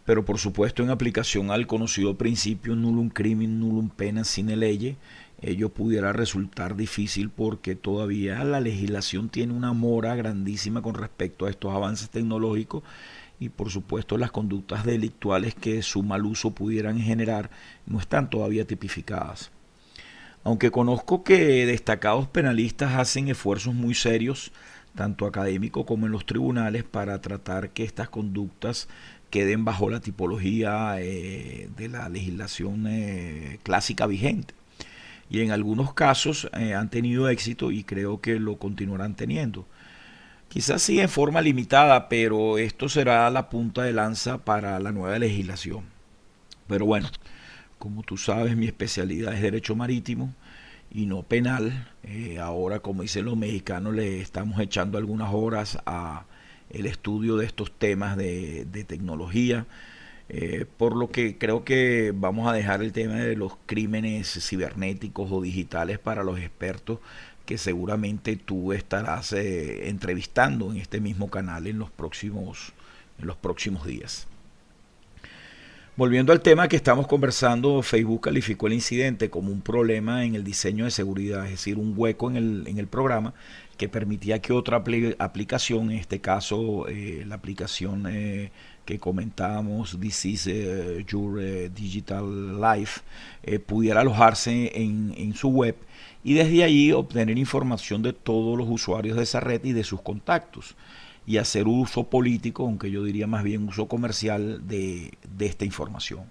Pero por supuesto, en aplicación al conocido principio nullum crimen nullum pena sine lege, ello pudiera resultar difícil porque todavía la legislación tiene una mora grandísima con respecto a estos avances tecnológicos, y por supuesto las conductas delictuales que su mal uso pudieran generar no están todavía tipificadas. Aunque conozco que destacados penalistas hacen esfuerzos muy serios, tanto académicos como en los tribunales, para tratar que estas conductas queden bajo la tipología de la legislación clásica vigente. Y en algunos casos han tenido éxito y creo que lo continuarán teniendo. Quizás sí en forma limitada, pero esto será la punta de lanza para la nueva legislación. Pero bueno, como tú sabes, mi especialidad es derecho marítimo y no penal. Ahora, como dicen los mexicanos, le estamos echando algunas horas a el estudio de estos temas de tecnología, por lo que creo que vamos a dejar el tema de los crímenes cibernéticos o digitales para los expertos que seguramente tú estarás entrevistando en este mismo canal en los próximos días. Volviendo al tema que estamos conversando, Facebook calificó el incidente como un problema en el diseño de seguridad, es decir, un hueco en el programa que permitía que otra aplicación, en este caso la aplicación que comentábamos, This is Your Digital Life, pudiera alojarse en su web y desde allí obtener información de todos los usuarios de esa red y de sus contactos, y hacer uso político, aunque yo diría más bien uso comercial de esta información.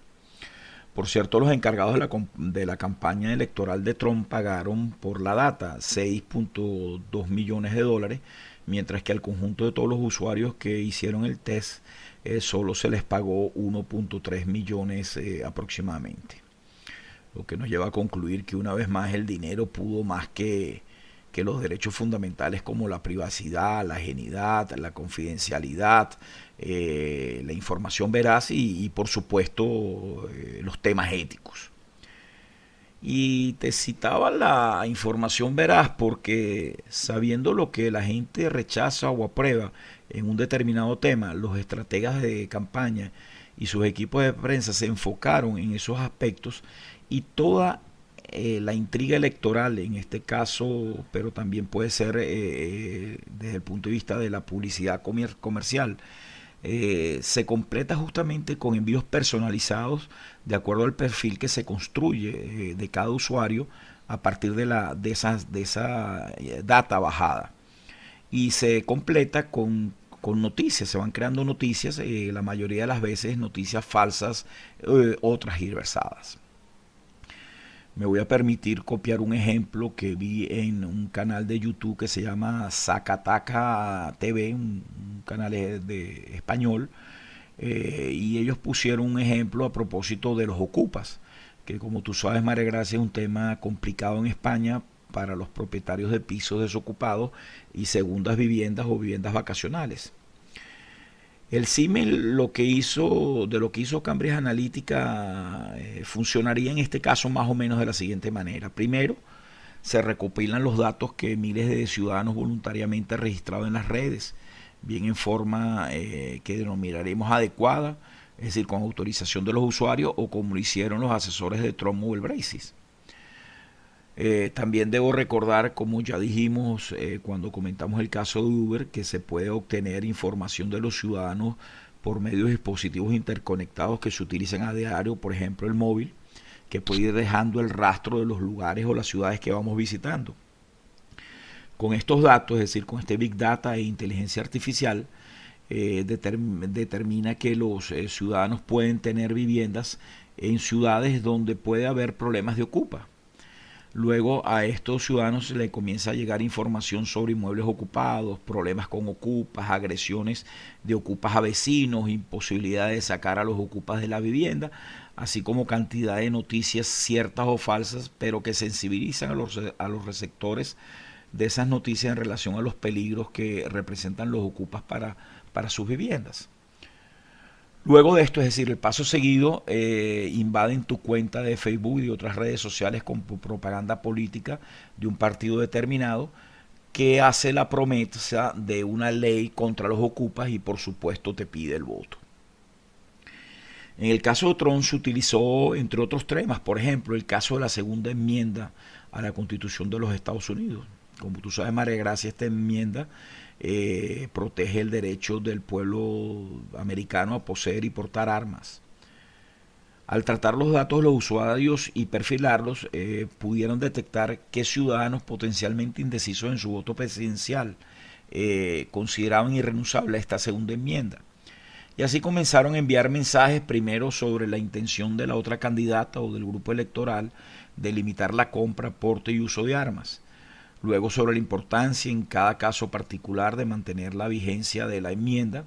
Por cierto, los encargados de la campaña electoral de Trump pagaron por la data 6.2 millones de dólares, mientras que al conjunto de todos los usuarios que hicieron el test solo se les pagó 1.3 millones aproximadamente. Lo que nos lleva a concluir que una vez más el dinero pudo más que los derechos fundamentales como la privacidad, la ajenidad, la confidencialidad, la información veraz y por supuesto los temas éticos. Y te citaba la información veraz porque, sabiendo lo que la gente rechaza o aprueba en un determinado tema, los estrategas de campaña y sus equipos de prensa se enfocaron en esos aspectos, y toda la intriga electoral en este caso, pero también puede ser desde el punto de vista de la publicidad comercial, se completa justamente con envíos personalizados de acuerdo al perfil que se construye de cada usuario a partir de esa data bajada. Y se completa con noticias, se van creando noticias, la mayoría de las veces noticias falsas, otras transgiversadas. Me voy a permitir copiar un ejemplo que vi en un canal de YouTube que se llama Zacataca TV, un canal de español, y ellos pusieron un ejemplo a propósito de los ocupas, que como tú sabes, María Gracia, es un tema complicado en España para los propietarios de pisos desocupados y segundas viviendas o viviendas vacacionales. El símil de lo que hizo Cambridge Analytica funcionaría en este caso más o menos de la siguiente manera. Primero, se recopilan los datos que miles de ciudadanos voluntariamente han registrado en las redes, bien en forma que denominaremos adecuada, es decir, con autorización de los usuarios o como lo hicieron los asesores de Trump o el Braces. También debo recordar, como ya dijimos cuando comentamos el caso de Uber, que se puede obtener información de los ciudadanos por medio de dispositivos interconectados que se utilizan a diario, por ejemplo el móvil, que puede ir dejando el rastro de los lugares o las ciudades que vamos visitando. Con estos datos, es decir, con este Big Data e inteligencia artificial, determina que los ciudadanos pueden tener viviendas en ciudades donde puede haber problemas de ocupa. Luego a estos ciudadanos se les comienza a llegar información sobre inmuebles ocupados, problemas con ocupas, agresiones de ocupas a vecinos, imposibilidad de sacar a los ocupas de la vivienda, así como cantidad de noticias ciertas o falsas, pero que sensibilizan a los receptores de esas noticias en relación a los peligros que representan los ocupas para sus viviendas. Luego de esto, es decir, el paso seguido, invaden tu cuenta de Facebook y otras redes sociales con propaganda política de un partido determinado que hace la promesa de una ley contra los ocupas y por supuesto te pide el voto. En el caso de Trump se utilizó entre otros temas, por ejemplo, el caso de la segunda enmienda a la Constitución de los Estados Unidos. Como tú sabes, María Gracia, esta enmienda protege el derecho del pueblo americano a poseer y portar armas. Al tratar los datos de los usuarios y perfilarlos, pudieron detectar que ciudadanos potencialmente indecisos en su voto presidencial consideraban irrenunciable esta segunda enmienda. Y así comenzaron a enviar mensajes primero sobre la intención de la otra candidata o del grupo electoral de limitar la compra, porte y uso de armas. Luego sobre la importancia en cada caso particular de mantener la vigencia de la enmienda.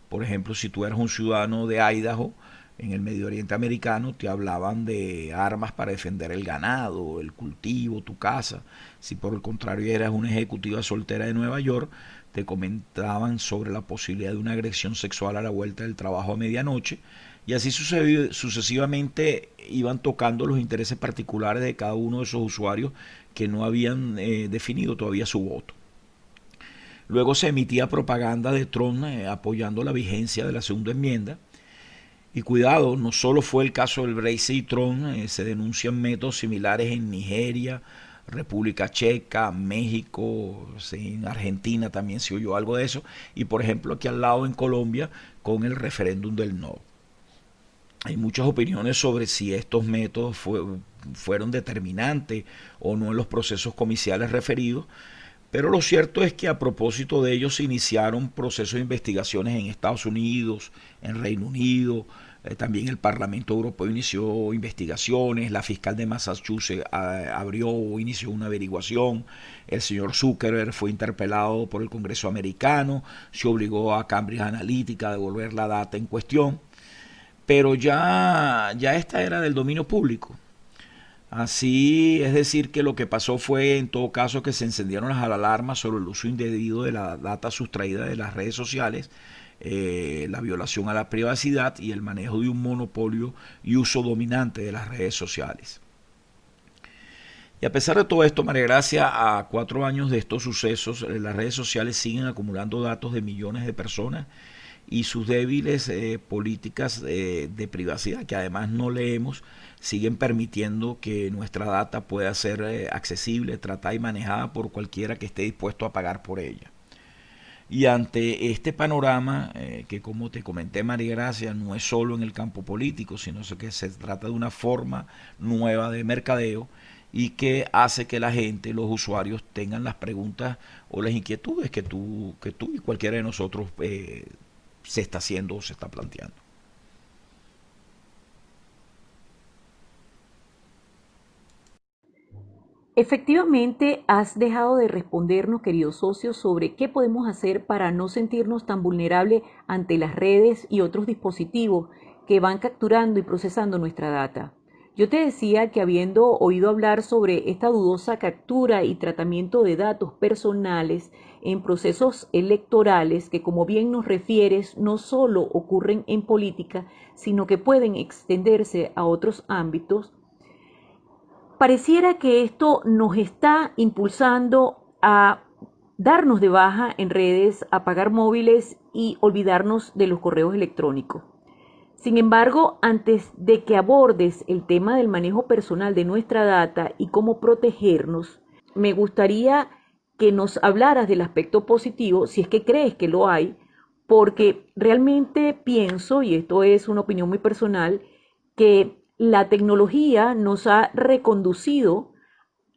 Por ejemplo, si tú eras un ciudadano de Idaho, en el Medio Oriente americano, te hablaban de armas para defender el ganado, el cultivo, tu casa. Si por el contrario eras una ejecutiva soltera de Nueva York, te comentaban sobre la posibilidad de una agresión sexual a la vuelta del trabajo a medianoche. Y así sucesivamente iban tocando los intereses particulares de cada uno de esos usuarios que no habían definido todavía su voto. Luego se emitía propaganda de Trump apoyando la vigencia de la segunda enmienda. Y cuidado, no solo fue el caso del Brexit y Trump, se denuncian métodos similares en Nigeria, República Checa, México, sí, en Argentina también se oyó algo de eso, y por ejemplo aquí al lado en Colombia con el referéndum del no. Hay muchas opiniones sobre si estos métodos fueron determinantes o no en los procesos comiciales referidos, pero lo cierto es que a propósito de ellos se iniciaron procesos de investigaciones en Estados Unidos, en Reino Unido, también el Parlamento Europeo inició investigaciones, la fiscal de Massachusetts abrió o inició una averiguación, el señor Zuckerberg fue interpelado por el Congreso americano, se obligó a Cambridge Analytica a devolver la data en cuestión, pero ya esta era del dominio público. Así, es decir, que lo que pasó fue en todo caso que se encendieron las alarmas sobre el uso indebido de la data sustraída de las redes sociales, la violación a la privacidad y el manejo de un monopolio y uso dominante de las redes sociales. Y a pesar de todo esto, María Gracia, a 4 años de estos sucesos, las redes sociales siguen acumulando datos de millones de personas y sus débiles políticas de privacidad, que además no leemos, siguen permitiendo que nuestra data pueda ser accesible, tratada y manejada por cualquiera que esté dispuesto a pagar por ella. Y ante este panorama, que como te comenté, María Gracia, no es solo en el campo político, sino que se trata de una forma nueva de mercadeo y que hace que la gente, los usuarios, tengan las preguntas o las inquietudes que tú y cualquiera de nosotros se está haciendo o se está planteando. Efectivamente, has dejado de respondernos, queridos socios, sobre qué podemos hacer para no sentirnos tan vulnerables ante las redes y otros dispositivos que van capturando y procesando nuestra data. Yo te decía que habiendo oído hablar sobre esta dudosa captura y tratamiento de datos personales en procesos electorales que, como bien nos refieres, no solo ocurren en política, sino que pueden extenderse a otros ámbitos, pareciera que esto nos está impulsando a darnos de baja en redes, apagar móviles y olvidarnos de los correos electrónicos. Sin embargo, antes de que abordes el tema del manejo personal de nuestra data y cómo protegernos, me gustaría que nos hablaras del aspecto positivo, si es que crees que lo hay, porque realmente pienso, y esto es una opinión muy personal, que la tecnología nos ha reconducido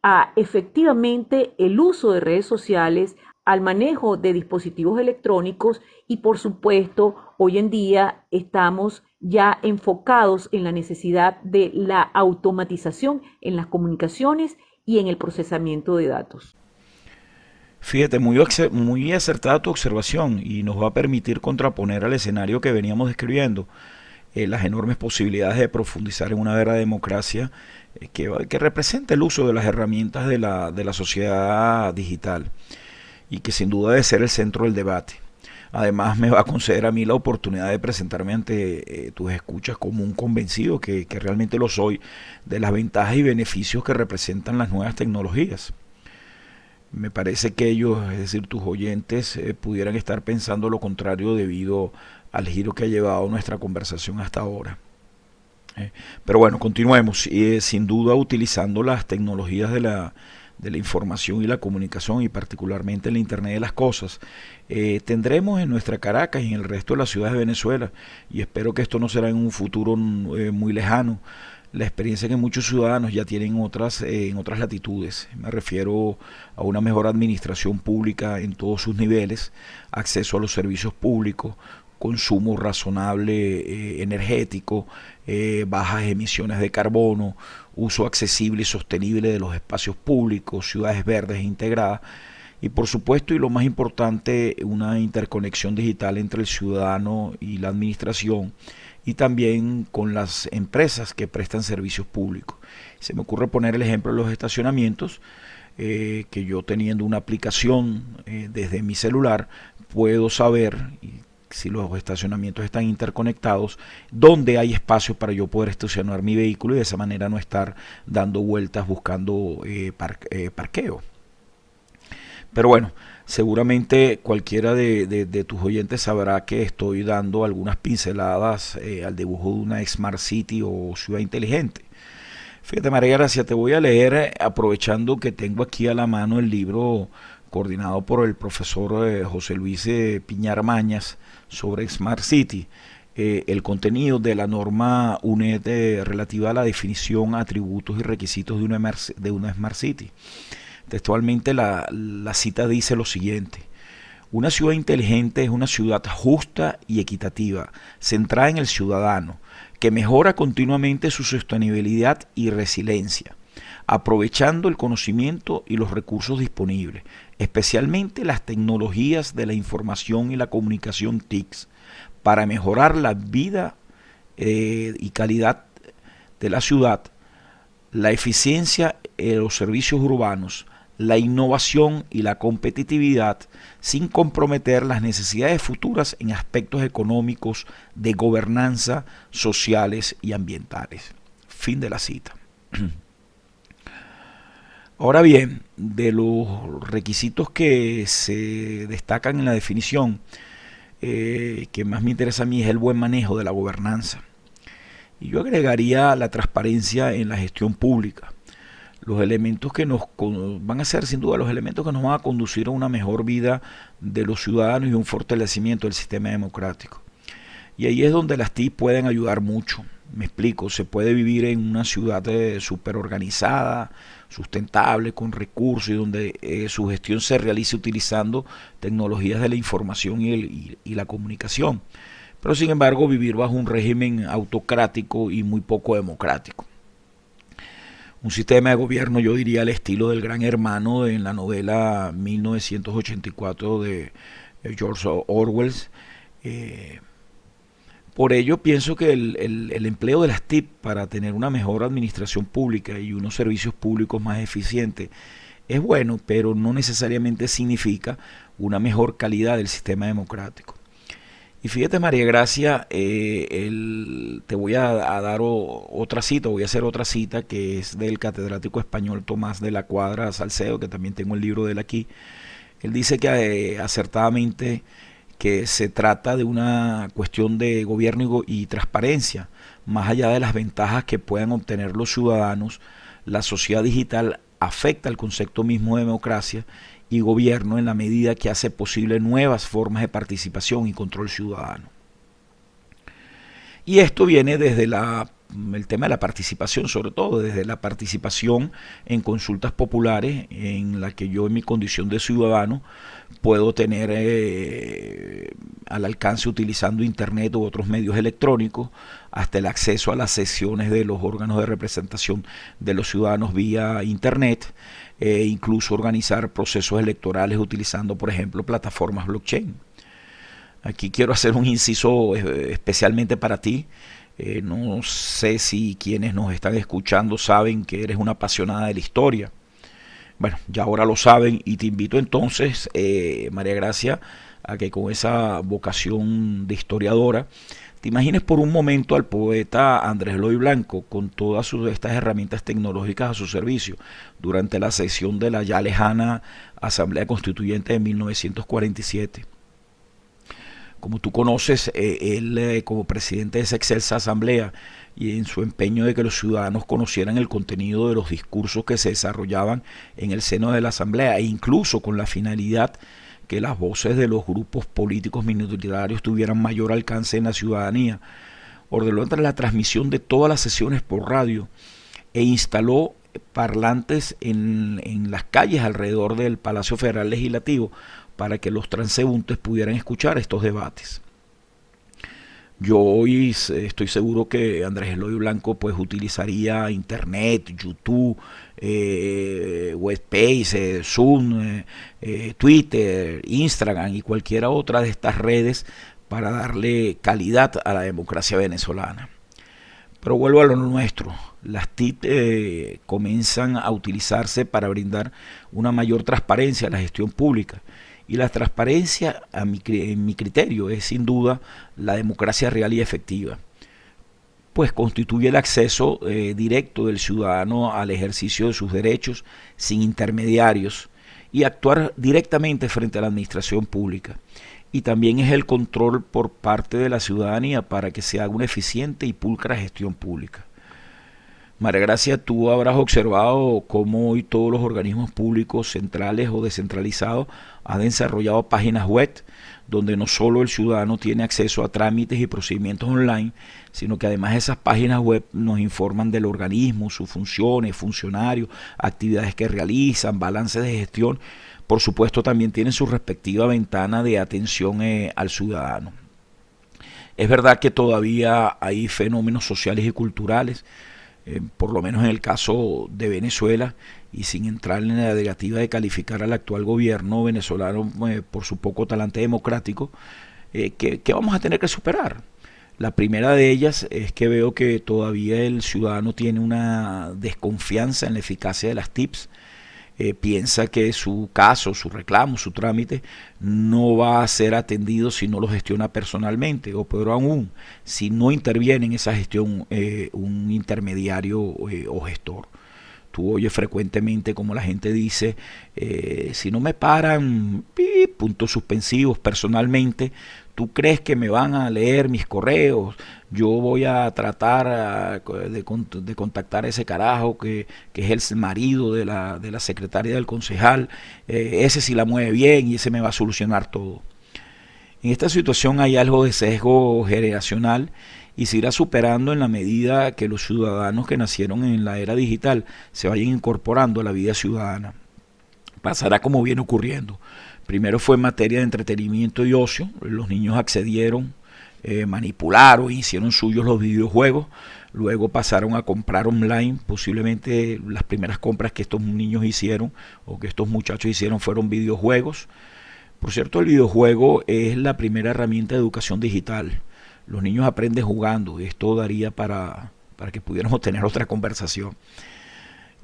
a efectivamente el uso de redes sociales, al manejo de dispositivos electrónicos y por supuesto hoy en día estamos ya enfocados en la necesidad de la automatización en las comunicaciones y en el procesamiento de datos. Fíjate, muy acertada tu observación y nos va a permitir contraponer al escenario que veníamos describiendo, las enormes posibilidades de profundizar en una verdadera democracia que representa el uso de las herramientas de la sociedad digital y que sin duda debe ser el centro del debate. Además me va a conceder a mí la oportunidad de presentarme ante tus escuchas como un convencido, que realmente lo soy, de las ventajas y beneficios que representan las nuevas tecnologías. Me parece que ellos, es decir, tus oyentes, pudieran estar pensando lo contrario debido al giro que ha llevado nuestra conversación hasta ahora. Pero bueno, continuemos. Sin duda utilizando las tecnologías de la información y la comunicación y particularmente el Internet de las Cosas, tendremos en nuestra Caracas y en el resto de las ciudades de Venezuela, y espero que esto no será en un futuro muy lejano, la experiencia que muchos ciudadanos ya tienen en otras latitudes. Me refiero a una mejor administración pública en todos sus niveles, acceso a los servicios públicos, consumo razonable energético, bajas emisiones de carbono, uso accesible y sostenible de los espacios públicos, ciudades verdes e integradas y por supuesto y lo más importante una interconexión digital entre el ciudadano y la administración y también con las empresas que prestan servicios públicos. Se me ocurre poner el ejemplo de los estacionamientos, que yo teniendo una aplicación desde mi celular puedo saber si los estacionamientos están interconectados, dónde hay espacio para yo poder estacionar mi vehículo y de esa manera no estar dando vueltas buscando parqueo. Pero bueno, seguramente cualquiera de tus oyentes sabrá que estoy dando algunas pinceladas al dibujo de una Smart City o ciudad inteligente. Fíjate, María Gracia, te voy a leer, aprovechando que tengo aquí a la mano el libro coordinado por el profesor José Luis Piñar Mañas sobre Smart City, el contenido de la norma UNED relativa a la definición, atributos y requisitos de una Smart City. Textualmente la cita dice lo siguiente: una ciudad inteligente es una ciudad justa y equitativa, centrada en el ciudadano, que mejora continuamente su sostenibilidad y resiliencia, aprovechando el conocimiento y los recursos disponibles, especialmente las tecnologías de la información y la comunicación TICs, para mejorar la vida y calidad de la ciudad, la eficiencia de los servicios urbanos, la innovación y la competitividad, sin comprometer las necesidades futuras en aspectos económicos, de gobernanza, sociales y ambientales. Fin de la cita. Ahora bien, de los requisitos que se destacan en la definición, que más me interesa a mí es el buen manejo de la gobernanza. Y yo agregaría la transparencia en la gestión pública. Los elementos que van a ser sin duda los elementos que nos van a conducir a una mejor vida de los ciudadanos y un fortalecimiento del sistema democrático. Y ahí es donde las TIC pueden ayudar mucho. Me explico, se puede vivir en una ciudad súper organizada, sustentable, con recursos y donde su gestión se realice utilizando tecnologías de la información y la comunicación. Pero sin embargo vivir bajo un régimen autocrático y muy poco democrático. Un sistema de gobierno, yo diría, al estilo del Gran Hermano en la novela 1984 de George Orwell. Por ello pienso que el empleo de las TIC para tener una mejor administración pública y unos servicios públicos más eficientes es bueno, pero no necesariamente significa una mejor calidad del sistema democrático. Y fíjate, María Gracia, te voy a dar otra cita, voy a hacer otra cita que es del catedrático español Tomás de la Cuadra Salcedo, que también tengo el libro de él aquí. Él dice que acertadamente que se trata de una cuestión de gobierno y transparencia, más allá de las ventajas que puedan obtener los ciudadanos. La sociedad digital afecta el concepto mismo de democracia y gobierno en la medida que hace posible nuevas formas de participación y control ciudadano. Y esto viene desde el tema de la participación, sobre todo desde la participación en consultas populares, en la que yo en mi condición de ciudadano puedo tener al alcance utilizando internet u otros medios electrónicos, hasta el acceso a las sesiones de los órganos de representación de los ciudadanos vía internet, incluso organizar procesos electorales utilizando, por ejemplo, plataformas blockchain. Aquí quiero hacer un inciso especialmente para ti. No sé si quienes nos están escuchando saben que eres una apasionada de la historia. Bueno, ya ahora lo saben y te invito entonces, María Gracia, a que con esa vocación de historiadora te imagines por un momento al poeta Andrés Eloy Blanco con todas estas herramientas tecnológicas a su servicio durante la sesión de la ya lejana Asamblea Constituyente de 1947. Como tú conoces, él como presidente de esa excelsa asamblea y en su empeño de que los ciudadanos conocieran el contenido de los discursos que se desarrollaban en el seno de la asamblea e incluso con la finalidad que las voces de los grupos políticos minoritarios tuvieran mayor alcance en la ciudadanía, ordenó la transmisión de todas las sesiones por radio e instaló parlantes en las calles alrededor del Palacio Federal Legislativo para que los transeúntes pudieran escuchar estos debates. Yo hoy estoy seguro que Andrés Eloy Blanco pues utilizaría internet, YouTube, Webspace, Zoom, Twitter, Instagram y cualquiera otra de estas redes para darle calidad a la democracia venezolana. Pero vuelvo a lo nuestro. Las TIC comienzan a utilizarse para brindar una mayor transparencia a la gestión pública. Y la transparencia, en mi criterio, es sin duda la democracia real y efectiva, pues constituye el acceso directo del ciudadano al ejercicio de sus derechos sin intermediarios y actuar directamente frente a la administración pública. Y también es el control por parte de la ciudadanía para que se haga una eficiente y pulcra gestión pública. María Gracia, tú habrás observado cómo hoy todos los organismos públicos centrales o descentralizados han desarrollado páginas web donde no solo el ciudadano tiene acceso a trámites y procedimientos online, sino que además esas páginas web nos informan del organismo, sus funciones, funcionarios, actividades que realizan, balances de gestión. Por supuesto, también tienen su respectiva ventana de atención al ciudadano. Es verdad que todavía hay fenómenos sociales y culturales, por lo menos en el caso de Venezuela, y sin entrar en la negativa de calificar al actual gobierno venezolano por su poco talante democrático, que vamos a tener que superar. La primera de ellas es que veo que todavía el ciudadano tiene una desconfianza en la eficacia de las TICs. Piensa que su caso, su reclamo, su trámite no va a ser atendido si no lo gestiona personalmente, o peor aún, si no interviene en esa gestión un intermediario o gestor. Tú oyes frecuentemente como la gente dice, si no me paran, puntos suspensivos personalmente, ¿tú crees que me van a leer mis correos? Yo voy a tratar de contactar a ese carajo que es el marido de la secretaria del concejal, ese sí la mueve bien y ese me va a solucionar todo. En esta situación hay algo de sesgo generacional y se irá superando en la medida que los ciudadanos que nacieron en la era digital se vayan incorporando a la vida ciudadana. Pasará como viene ocurriendo. Primero fue en materia de entretenimiento y ocio, los niños accedieron, manipularon, hicieron suyos los videojuegos, luego pasaron a comprar online, posiblemente las primeras compras que estos niños hicieron o que estos muchachos hicieron fueron videojuegos. Por cierto, el videojuego es la primera herramienta de educación digital. Los niños aprenden jugando y esto daría para que pudiéramos tener otra conversación.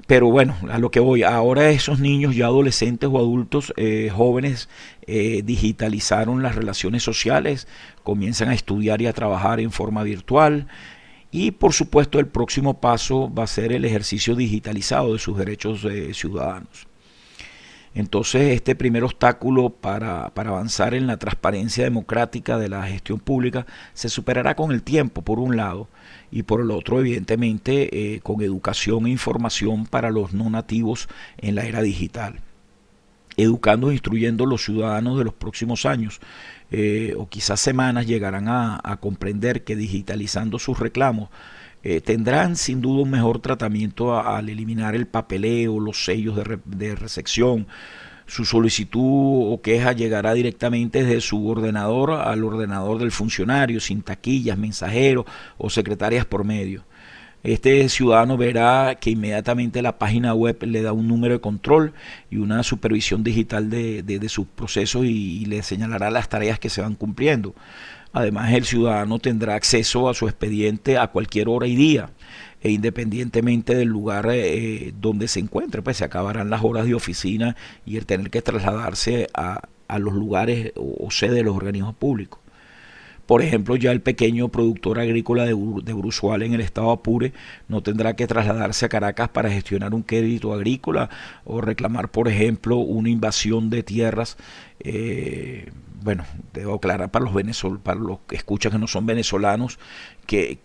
Pero bueno, a lo que voy, ahora esos niños ya adolescentes o adultos jóvenes digitalizaron las relaciones sociales, comienzan a estudiar y a trabajar en forma virtual y por supuesto el próximo paso va a ser el ejercicio digitalizado de sus derechos ciudadanos. Entonces este primer obstáculo para avanzar en la transparencia democrática de la gestión pública se superará con el tiempo, por un lado, y por el otro, evidentemente, con educación e información para los no nativos en la era digital. Educando e instruyendo a los ciudadanos de los próximos años o quizás semanas llegarán a comprender que digitalizando sus reclamos tendrán sin duda un mejor tratamiento al eliminar el papeleo, los sellos de recepción. Su solicitud o queja llegará directamente desde su ordenador al ordenador del funcionario, sin taquillas, mensajeros o secretarias por medio. Este ciudadano verá que inmediatamente la página web le da un número de control y una supervisión digital de sus procesos y le señalará las tareas que se van cumpliendo. Además, el ciudadano tendrá acceso a su expediente a cualquier hora y día, e independientemente del lugar donde se encuentre, pues se acabarán las horas de oficina y el tener que trasladarse a a los lugares o sede de los organismos públicos. Por ejemplo, ya el pequeño productor agrícola de Bruzual en el estado Apure no tendrá que trasladarse a Caracas para gestionar un crédito agrícola o reclamar, por ejemplo, una invasión de tierras. Bueno, debo aclarar para los que escuchan que no son venezolanos, que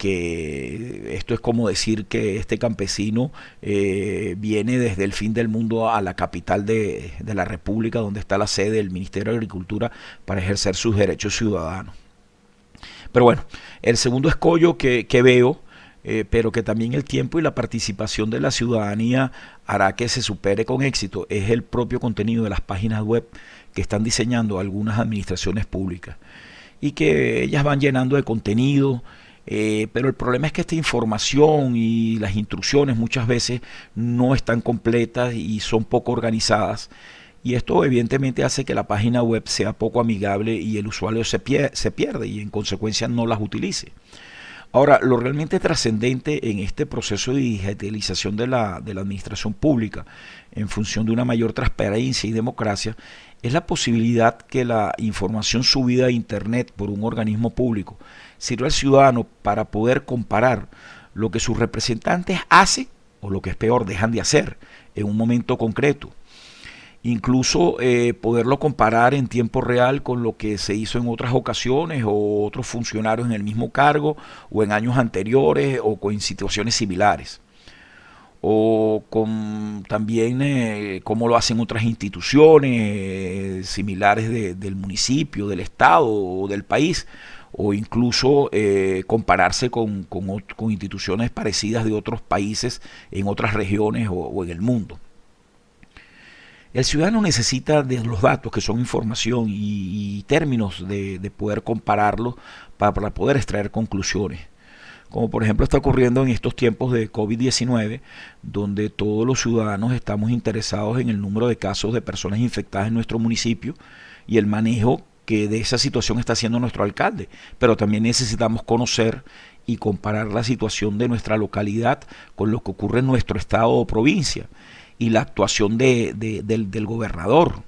esto es como decir que este campesino viene desde el fin del mundo a la capital de la República, donde está la sede del Ministerio de Agricultura, para ejercer sus derechos ciudadanos. Pero bueno, el segundo escollo que veo, pero que también el tiempo y la participación de la ciudadanía hará que se supere con éxito, es el propio contenido de las páginas web que están diseñando algunas administraciones públicas y que ellas van llenando de contenido. Pero el problema es que esta información y las instrucciones muchas veces no están completas y son poco organizadas, y esto evidentemente hace que la página web sea poco amigable y el usuario se pierde y en consecuencia no las utilice. Ahora, lo realmente trascendente en este proceso de digitalización de la administración pública en función de una mayor transparencia y democracia es la posibilidad que la información subida a Internet por un organismo público sirva al ciudadano para poder comparar lo que sus representantes hacen o lo que es peor, dejan de hacer en un momento concreto. Incluso poderlo comparar en tiempo real con lo que se hizo en otras ocasiones o otros funcionarios en el mismo cargo o en años anteriores o con situaciones similares, o con también cómo lo hacen otras instituciones similares del municipio, del estado o del país, o incluso compararse con instituciones parecidas de otros países en otras regiones o en el mundo. El ciudadano necesita de los datos, que son información y términos de poder compararlos para poder extraer conclusiones. Como por ejemplo está ocurriendo en estos tiempos de COVID-19, donde todos los ciudadanos estamos interesados en el número de casos de personas infectadas en nuestro municipio y el manejo que de esa situación está haciendo nuestro alcalde. Pero también necesitamos conocer y comparar la situación de nuestra localidad con lo que ocurre en nuestro estado o provincia y la actuación del gobernador.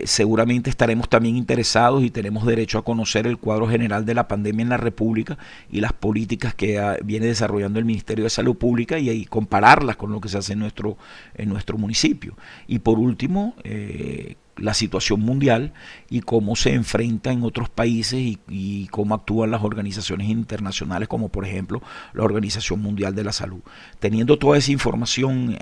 Seguramente estaremos también interesados y tenemos derecho a conocer el cuadro general de la pandemia en la República y las políticas que viene desarrollando el Ministerio de Salud Pública y compararlas con lo que se hace en nuestro municipio. Y por último, la situación mundial y cómo se enfrenta en otros países y cómo actúan las organizaciones internacionales, como por ejemplo la Organización Mundial de la Salud. Teniendo toda esa información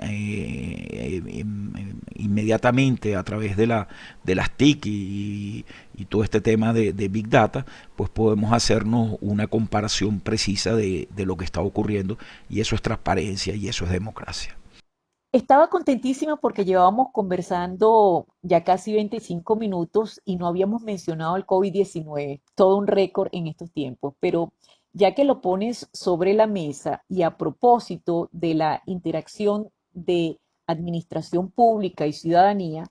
inmediatamente a través de las TIC y todo este tema de Big Data, pues podemos hacernos una comparación precisa de lo que está ocurriendo, y eso es transparencia y eso es democracia. Estaba contentísima porque llevábamos conversando ya casi 25 minutos y no habíamos mencionado el COVID-19, todo un récord en estos tiempos, pero ya que lo pones sobre la mesa y a propósito de la interacción de administración pública y ciudadanía,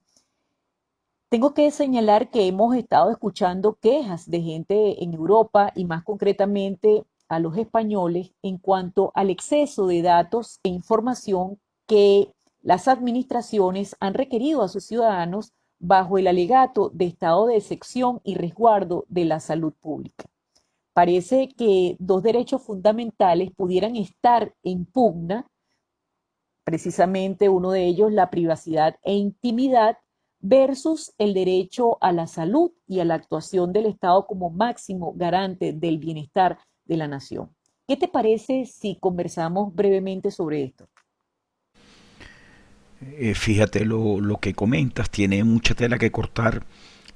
tengo que señalar que hemos estado escuchando quejas de gente en Europa y más concretamente a los españoles en cuanto al exceso de datos e información que las administraciones han requerido a sus ciudadanos bajo el alegato de estado de excepción y resguardo de la salud pública. Parece que dos derechos fundamentales pudieran estar en pugna, precisamente uno de ellos la privacidad e intimidad versus el derecho a la salud y a la actuación del Estado como máximo garante del bienestar de la nación. ¿Qué te parece si conversamos brevemente sobre esto? Fíjate, lo que comentas tiene mucha tela que cortar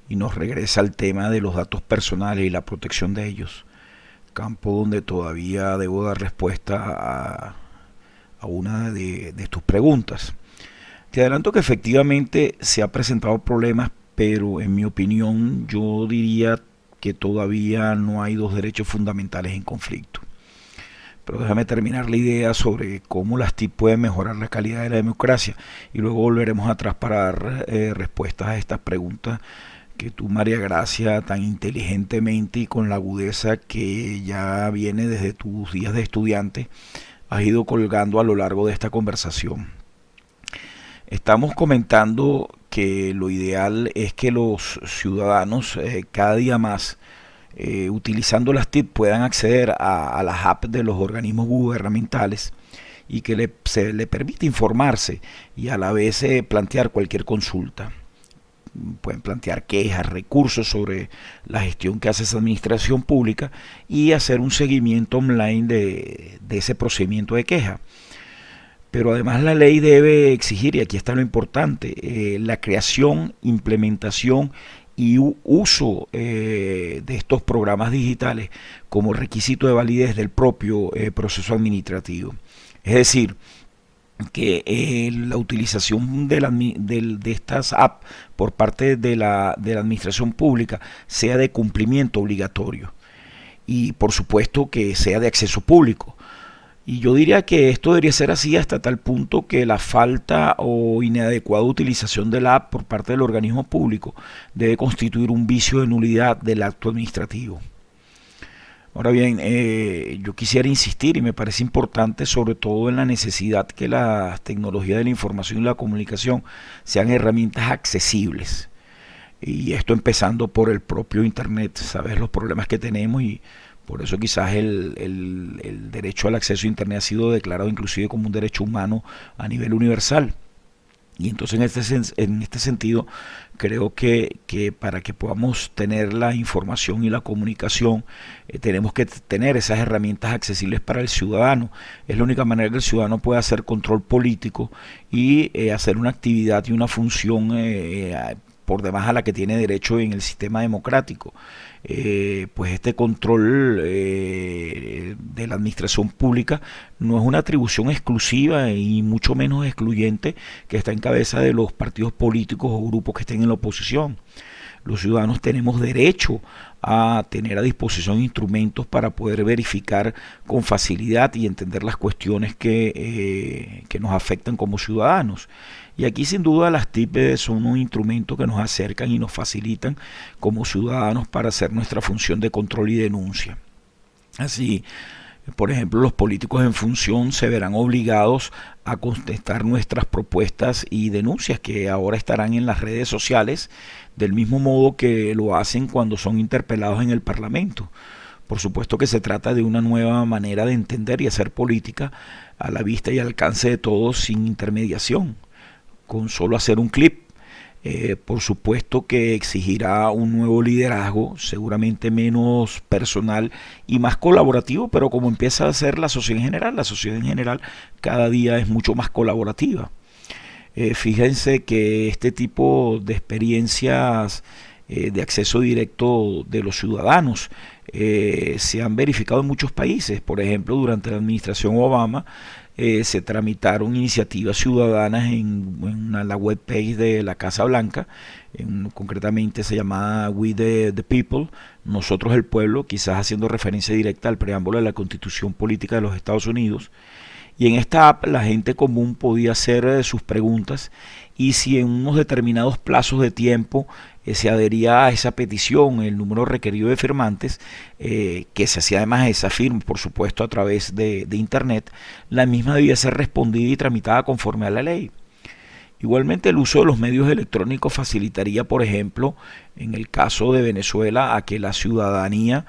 y nos regresa al tema de los datos personales y la protección de ellos, campo donde todavía debo dar respuesta a una de tus preguntas. Te adelanto que efectivamente se ha presentado problemas, pero en mi opinión yo diría que todavía no hay dos derechos fundamentales en conflicto. Pero déjame terminar la idea sobre cómo las TIC pueden mejorar la calidad de la democracia y luego volveremos atrás para dar respuestas a estas preguntas que tú, María Gracia, tan inteligentemente y con la agudeza que ya viene desde tus días de estudiante, has ido colgando a lo largo de esta conversación. Estamos comentando que lo ideal es que los ciudadanos cada día más, utilizando las TIC, puedan acceder a las apps de los organismos gubernamentales y que se le permite informarse y a la vez plantear cualquier consulta. Pueden plantear quejas, recursos sobre la gestión que hace esa administración pública y hacer un seguimiento online de ese procedimiento de queja. Pero además la ley debe exigir, y aquí está lo importante, la creación, implementación y uso de estos programas digitales como requisito de validez del propio proceso administrativo. Es decir, que la utilización de estas apps por parte de la administración pública sea de cumplimiento obligatorio y por supuesto que sea de acceso público. Y yo diría que esto debería ser así hasta tal punto que la falta o inadecuada utilización de la app por parte del organismo público debe constituir un vicio de nulidad del acto administrativo. Ahora bien, yo quisiera insistir y me parece importante sobre todo en la necesidad que las tecnologías de la información y la comunicación sean herramientas accesibles. Y esto empezando por el propio Internet, sabes los problemas que tenemos y por eso quizás el derecho al acceso a Internet ha sido declarado inclusive como un derecho humano a nivel universal. Y entonces en este sentido creo que para que podamos tener la información y la comunicación tenemos que tener esas herramientas accesibles para el ciudadano. Es la única manera que el ciudadano pueda hacer control político y hacer una actividad y una función por demás a la que tiene derecho en el sistema democrático. Pues este control de la administración pública no es una atribución exclusiva y mucho menos excluyente que está en cabeza de los partidos políticos o grupos que estén en la oposición. Los ciudadanos tenemos derecho a tener a disposición instrumentos para poder verificar con facilidad y entender las cuestiones que nos afectan como ciudadanos. Y aquí sin duda las TIC son un instrumento que nos acercan y nos facilitan como ciudadanos para hacer nuestra función de control y denuncia. Así, por ejemplo, los políticos en función se verán obligados a contestar nuestras propuestas y denuncias que ahora estarán en las redes sociales, del mismo modo que lo hacen cuando son interpelados en el Parlamento. Por supuesto que se trata de una nueva manera de entender y hacer política a la vista y al alcance de todos sin intermediación, con solo hacer un clip. Por supuesto que exigirá un nuevo liderazgo, seguramente menos personal y más colaborativo, pero como empieza a ser la sociedad en general cada día es mucho más colaborativa. Fíjense que este tipo de experiencias de acceso directo de los ciudadanos se han verificado en muchos países. Por ejemplo, durante la administración Obama se tramitaron iniciativas ciudadanas en la webpage de la Casa Blanca, concretamente se llamaba We the People, nosotros el pueblo, quizás haciendo referencia directa al preámbulo de la Constitución Política de los Estados Unidos. Y en esta app la gente común podía hacer sus preguntas y si en unos determinados plazos de tiempo se adhería a esa petición, el número requerido de firmantes, que se hacía además esa firma, por supuesto, a través de Internet, la misma debía ser respondida y tramitada conforme a la ley. Igualmente el uso de los medios electrónicos facilitaría, por ejemplo, en el caso de Venezuela, a que la ciudadanía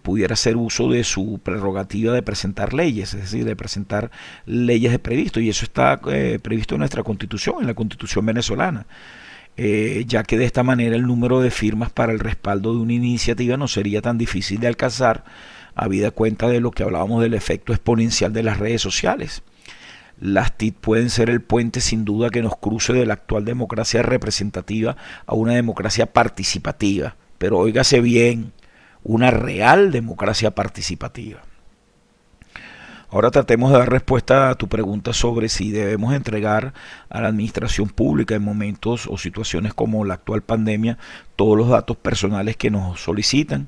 pudiera hacer uso de su prerrogativa de presentar leyes, es decir, de presentar leyes de previsto, y eso está previsto en nuestra Constitución, en la Constitución venezolana. Ya que de esta manera el número de firmas para el respaldo de una iniciativa no sería tan difícil de alcanzar, habida cuenta de lo que hablábamos del efecto exponencial de las redes sociales. Las TIC pueden ser el puente sin duda que nos cruce de la actual democracia representativa a una democracia participativa, pero óigase bien, una real democracia participativa. Ahora tratemos de dar respuesta a tu pregunta sobre si debemos entregar a la administración pública en momentos o situaciones como la actual pandemia todos los datos personales que nos solicitan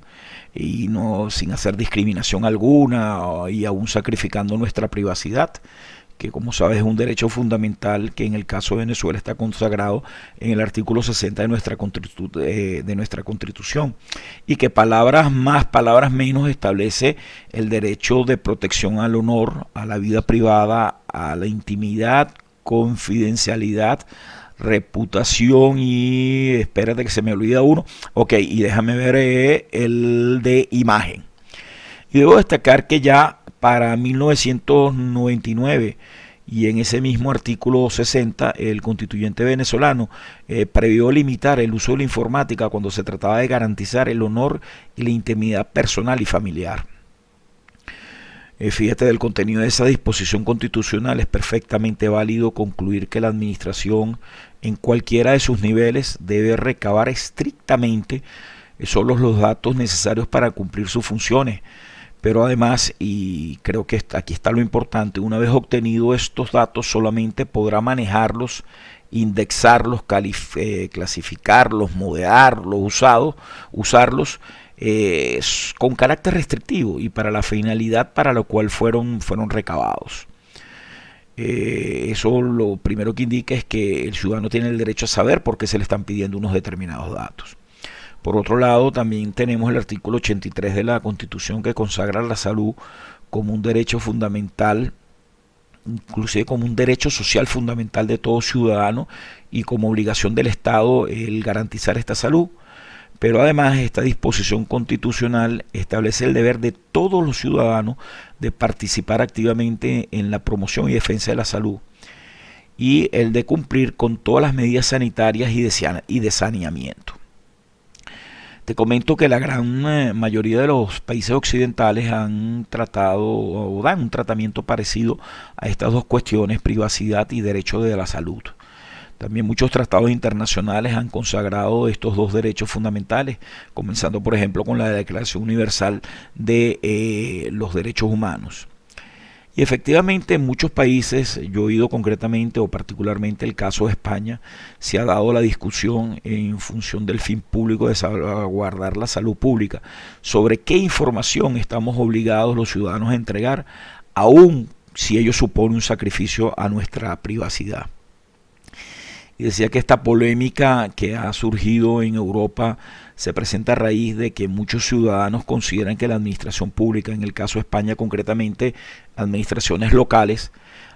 y no sin hacer discriminación alguna y aún sacrificando nuestra privacidad, que como sabes es un derecho fundamental que en el caso de Venezuela está consagrado en el artículo 60 de nuestra Constitución, y que palabras más, palabras menos establece el derecho de protección al honor, a la vida privada, a la intimidad, confidencialidad, reputación y espérate que se me olvida uno. Ok, y déjame ver el de imagen. Y debo destacar que ya para 1999 y en ese mismo artículo 60 el constituyente venezolano previó limitar el uso de la informática cuando se trataba de garantizar el honor y la intimidad personal y familiar. Fíjate, del contenido de esa disposición constitucional es perfectamente válido concluir que la administración en cualquiera de sus niveles debe recabar estrictamente solo los datos necesarios para cumplir sus funciones. Pero además, y creo que aquí está lo importante, una vez obtenidos estos datos solamente podrá manejarlos, indexarlos, clasificarlos, modelarlos, usarlos con carácter restrictivo y para la finalidad para la cual fueron recabados. Eso lo primero que indica es que el ciudadano tiene el derecho a saber por qué se le están pidiendo unos determinados datos. Por otro lado, también tenemos el artículo 83 de la Constitución que consagra la salud como un derecho fundamental, inclusive como un derecho social fundamental de todo ciudadano y como obligación del Estado el garantizar esta salud. Pero además esta disposición constitucional establece el deber de todos los ciudadanos de participar activamente en la promoción y defensa de la salud y el de cumplir con todas las medidas sanitarias y de saneamiento. Te comento que la gran mayoría de los países occidentales han tratado o dan un tratamiento parecido a estas dos cuestiones, privacidad y derecho de la salud. También muchos tratados internacionales han consagrado estos dos derechos fundamentales, comenzando por ejemplo con la Declaración Universal de los Derechos Humanos. Y efectivamente en muchos países, yo he oído concretamente o particularmente el caso de España, se ha dado la discusión en función del fin público de salvaguardar la salud pública sobre qué información estamos obligados los ciudadanos a entregar, aun si ello supone un sacrificio a nuestra privacidad. Y decía que esta polémica que ha surgido en Europa se presenta a raíz de que muchos ciudadanos consideran que la administración pública, en el caso de España concretamente administraciones locales,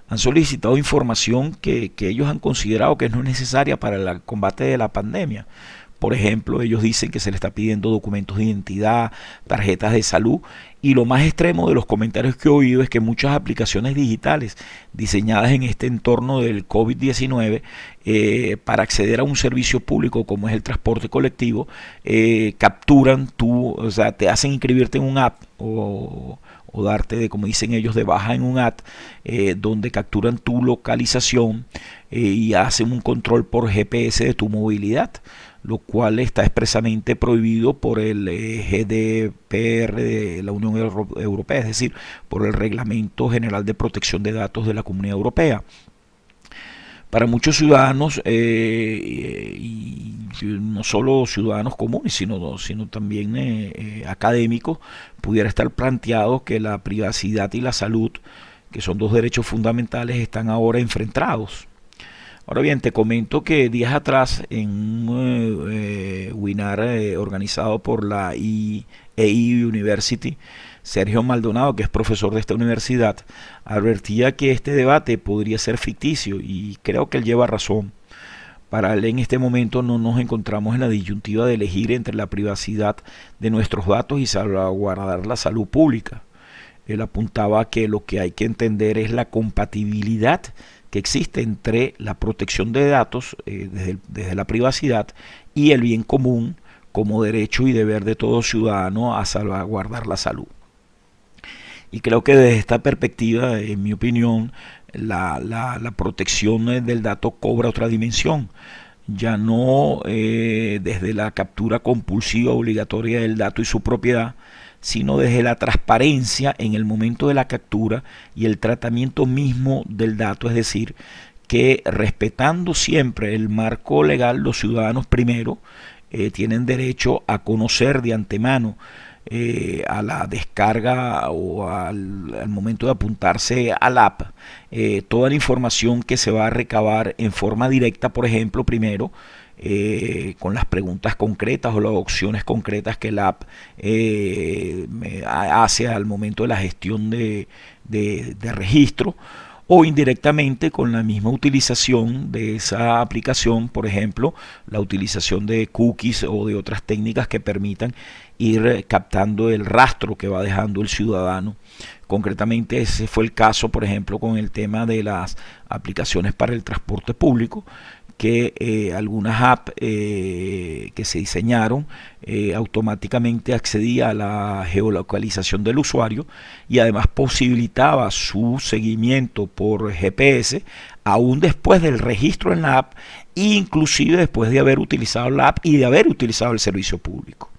han solicitado información que ellos han considerado que no es necesaria para el combate de la pandemia. Por ejemplo, ellos dicen que se le está pidiendo documentos de identidad, tarjetas de salud, y lo más extremo de los comentarios que he oído es que muchas aplicaciones digitales diseñadas en este entorno del COVID-19 para acceder a un servicio público como es el transporte colectivo, capturan o sea, te hacen inscribirte en un app o darte, como dicen ellos, de baja en un app donde capturan tu localización y hacen un control por GPS de tu movilidad, lo cual está expresamente prohibido por el GDPR de la Unión Europea, es decir, por el Reglamento General de Protección de Datos de la Comunidad Europea. Para muchos ciudadanos, y no solo ciudadanos comunes, sino también académicos, pudiera estar planteado que la privacidad y la salud, que son dos derechos fundamentales, están ahora enfrentados. Ahora bien, te comento que días atrás en un webinar organizado por la EI University, Sergio Maldonado, que es profesor de esta universidad, advertía que este debate podría ser ficticio y creo que él lleva razón. Para él en este momento no nos encontramos en la disyuntiva de elegir entre la privacidad de nuestros datos y salvaguardar la salud pública. Él apuntaba que lo que hay que entender es la compatibilidad que existe entre la protección de datos desde la privacidad y el bien común como derecho y deber de todo ciudadano a salvaguardar la salud. Y creo que desde esta perspectiva, en mi opinión, la protección del dato cobra otra dimensión. Ya no desde la captura compulsiva obligatoria del dato y su propiedad, sino desde la transparencia en el momento de la captura y el tratamiento mismo del dato, es decir, que respetando siempre el marco legal, los ciudadanos primero tienen derecho a conocer de antemano a la descarga o al momento de apuntarse al app toda la información que se va a recabar en forma directa, por ejemplo, primero con las preguntas concretas o las opciones concretas que el app hace al momento de la gestión de registro, o indirectamente con la misma utilización de esa aplicación, por ejemplo, la utilización de cookies o de otras técnicas que permitan ir captando el rastro que va dejando el ciudadano. Concretamente ese fue el caso, por ejemplo, con el tema de las aplicaciones para el transporte público, que algunas apps que se diseñaron automáticamente accedía a la geolocalización del usuario y además posibilitaba su seguimiento por GPS aún después del registro en la app, inclusive después de haber utilizado la app y de haber utilizado el servicio público.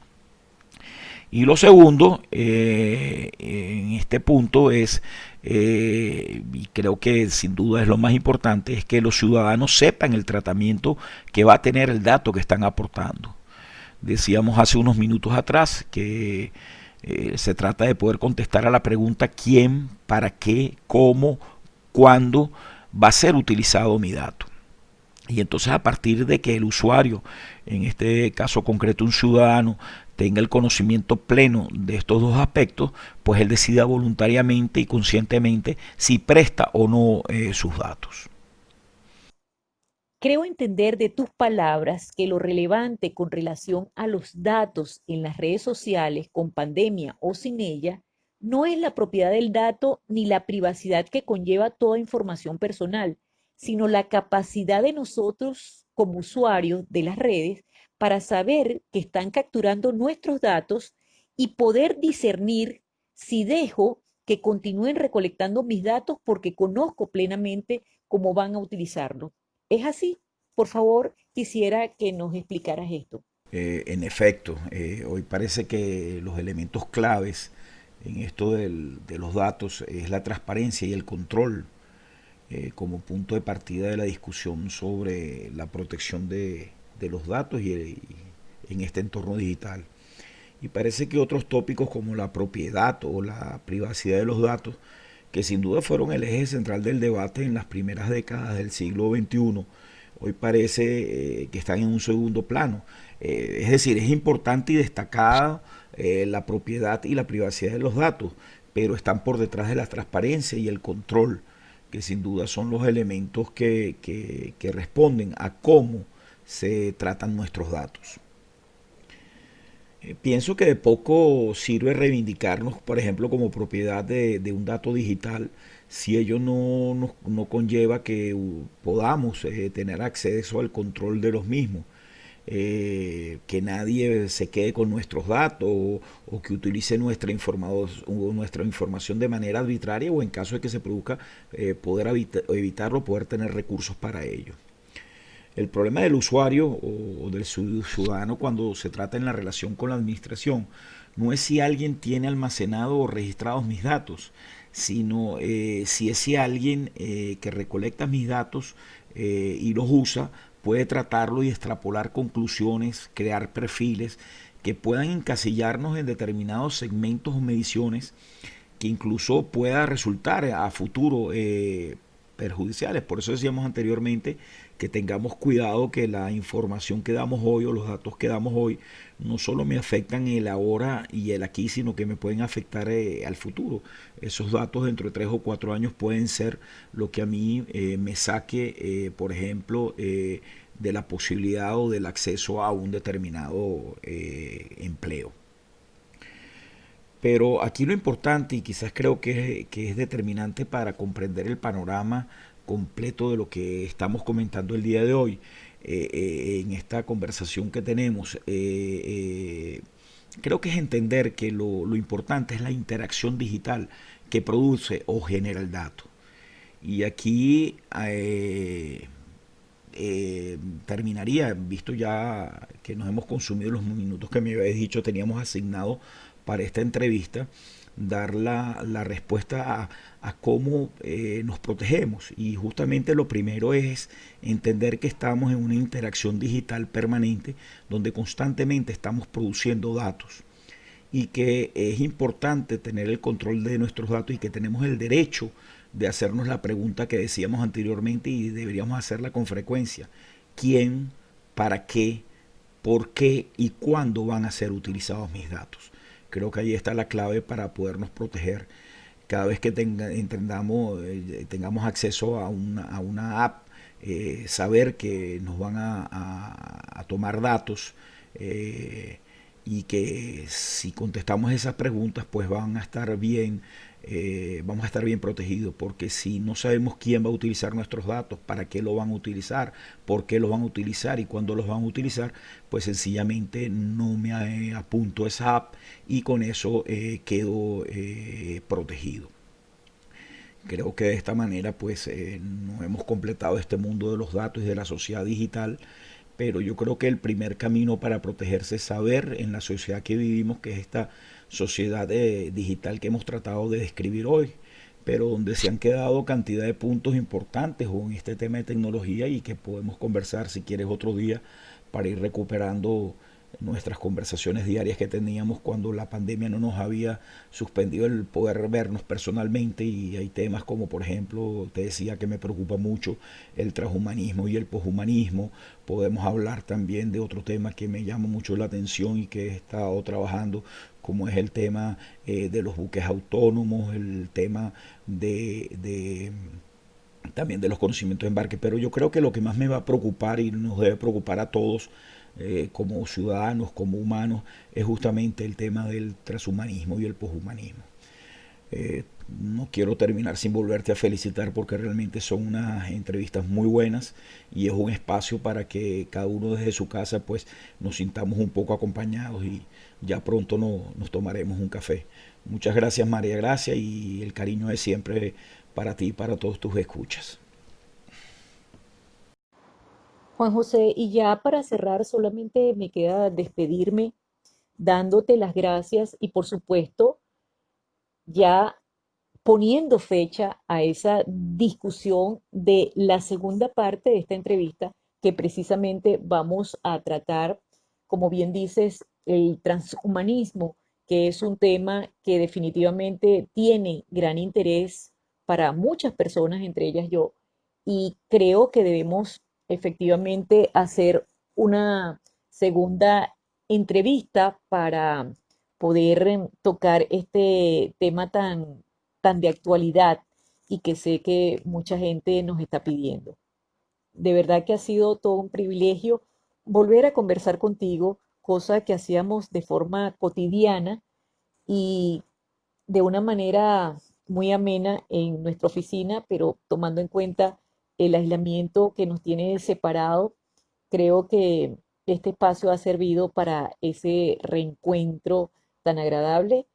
Y lo segundo, en este punto es, y creo que sin duda es lo más importante, es que los ciudadanos sepan el tratamiento que va a tener el dato que están aportando. Decíamos hace unos minutos atrás que se trata de poder contestar a la pregunta quién, para qué, cómo, cuándo va a ser utilizado mi dato. Y entonces a partir de que el usuario, en este caso concreto un ciudadano, tenga el conocimiento pleno de estos dos aspectos, pues él decida voluntariamente y conscientemente si presta o no sus datos. Creo entender de tus palabras que lo relevante con relación a los datos en las redes sociales, con pandemia o sin ella, no es la propiedad del dato ni la privacidad que conlleva toda información personal, sino la capacidad de nosotros como usuarios de las redes para saber que están capturando nuestros datos y poder discernir si dejo que continúen recolectando mis datos porque conozco plenamente cómo van a utilizarlo. ¿Es así? Por favor, quisiera que nos explicaras esto. En efecto, hoy parece que los elementos claves en esto de los datos es la transparencia y el control como punto de partida de la discusión sobre la protección de los datos y en este entorno digital. Y parece que otros tópicos como la propiedad o la privacidad de los datos, que sin duda fueron el eje central del debate en las primeras décadas del siglo XXI, hoy parece que están en un segundo plano. Es decir, es importante y destacada la propiedad y la privacidad de los datos, pero están por detrás de la transparencia y el control, que sin duda son los elementos que responden a cómo se tratan nuestros datos. Pienso que de poco sirve reivindicarnos, por ejemplo, como propiedad de un dato digital, si ello no conlleva que podamos tener acceso al control de los mismos. Que nadie se quede con nuestros datos o que utilice nuestra información de manera arbitraria o en caso de que se produzca poder evitarlo, poder tener recursos para ello. El problema del usuario o del ciudadano cuando se trata en la relación con la administración no es si alguien tiene almacenado o registrados mis datos, sino si ese alguien que recolecta mis datos y los usa puede tratarlo y extrapolar conclusiones, crear perfiles que puedan encasillarnos en determinados segmentos o mediciones que incluso pueda resultar a futuro perjudiciales. Por eso decíamos anteriormente que tengamos cuidado que la información que damos hoy o los datos que damos hoy no solo me afectan el ahora y el aquí, sino que me pueden afectar al futuro. Esos datos dentro de 3 o 4 años pueden ser lo que a mí me saque, por ejemplo, de la posibilidad o del acceso a un determinado empleo. Pero aquí lo importante, y quizás creo que es determinante para comprender el panorama completo de lo que estamos comentando el día de hoy, en esta conversación que tenemos, creo que es entender que lo importante es la interacción digital que produce o genera el dato. Y aquí terminaría, visto ya que nos hemos consumido los minutos que me habéis dicho teníamos asignado para esta entrevista, dar la respuesta a cómo nos protegemos. Y justamente lo primero es entender que estamos en una interacción digital permanente donde constantemente estamos produciendo datos y que es importante tener el control de nuestros datos y que tenemos el derecho de hacernos la pregunta que decíamos anteriormente y deberíamos hacerla con frecuencia. ¿Quién, para qué, por qué y cuándo van a ser utilizados mis datos? Creo que ahí está la clave para podernos proteger. cada vez que tengamos acceso a una app, saber que nos van a tomar datos, eh, y que si contestamos esas preguntas pues van a estar bien, vamos a estar bien protegidos, porque si no sabemos quién va a utilizar nuestros datos, para qué lo van a utilizar, por qué los van a utilizar y cuándo los van a utilizar, pues sencillamente no me apunto a esa app y con eso quedo protegido. Creo que de esta manera pues no hemos completado este mundo de los datos y de la sociedad digital, pero yo creo que el primer camino para protegerse es saber en la sociedad que vivimos, que es esta sociedad digital que hemos tratado de describir hoy, pero donde se han quedado cantidad de puntos importantes o en este tema de tecnología y que podemos conversar si quieres otro día para ir recuperando nuestras conversaciones diarias que teníamos cuando la pandemia no nos había suspendido el poder vernos personalmente. Y hay temas como, por ejemplo, te decía que me preocupa mucho el transhumanismo y el poshumanismo. Podemos hablar también de otro tema que me llama mucho la atención y que he estado trabajando, como es el tema de los buques autónomos, el tema de también de los conocimientos de embarque. Pero yo creo que lo que más me va a preocupar y nos debe preocupar a todos como ciudadanos, como humanos, es justamente el tema del transhumanismo y el poshumanismo. No quiero terminar sin volverte a felicitar porque realmente son unas entrevistas muy buenas y es un espacio para que cada uno desde su casa pues nos sintamos un poco acompañados y ya pronto nos tomaremos un café. Muchas gracias María Gracia, y el cariño es siempre para ti y para todos tus escuchas. Juan José, y ya para cerrar, solamente me queda despedirme dándote las gracias y por supuesto ya poniendo fecha a esa discusión de la segunda parte de esta entrevista, que precisamente vamos a tratar, como bien dices, el transhumanismo, que es un tema que definitivamente tiene gran interés para muchas personas, entre ellas yo, y creo que debemos efectivamente hacer una segunda entrevista para poder tocar este tema tan de actualidad y que sé que mucha gente nos está pidiendo. De verdad que ha sido todo un privilegio volver a conversar contigo, cosa que hacíamos de forma cotidiana y de una manera muy amena en nuestra oficina, pero tomando en cuenta el aislamiento que nos tiene separado, creo que este espacio ha servido para ese reencuentro tan agradable.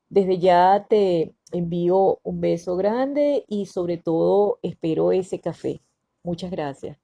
Desde ya te envío un beso grande y sobre todo espero ese café. Muchas gracias.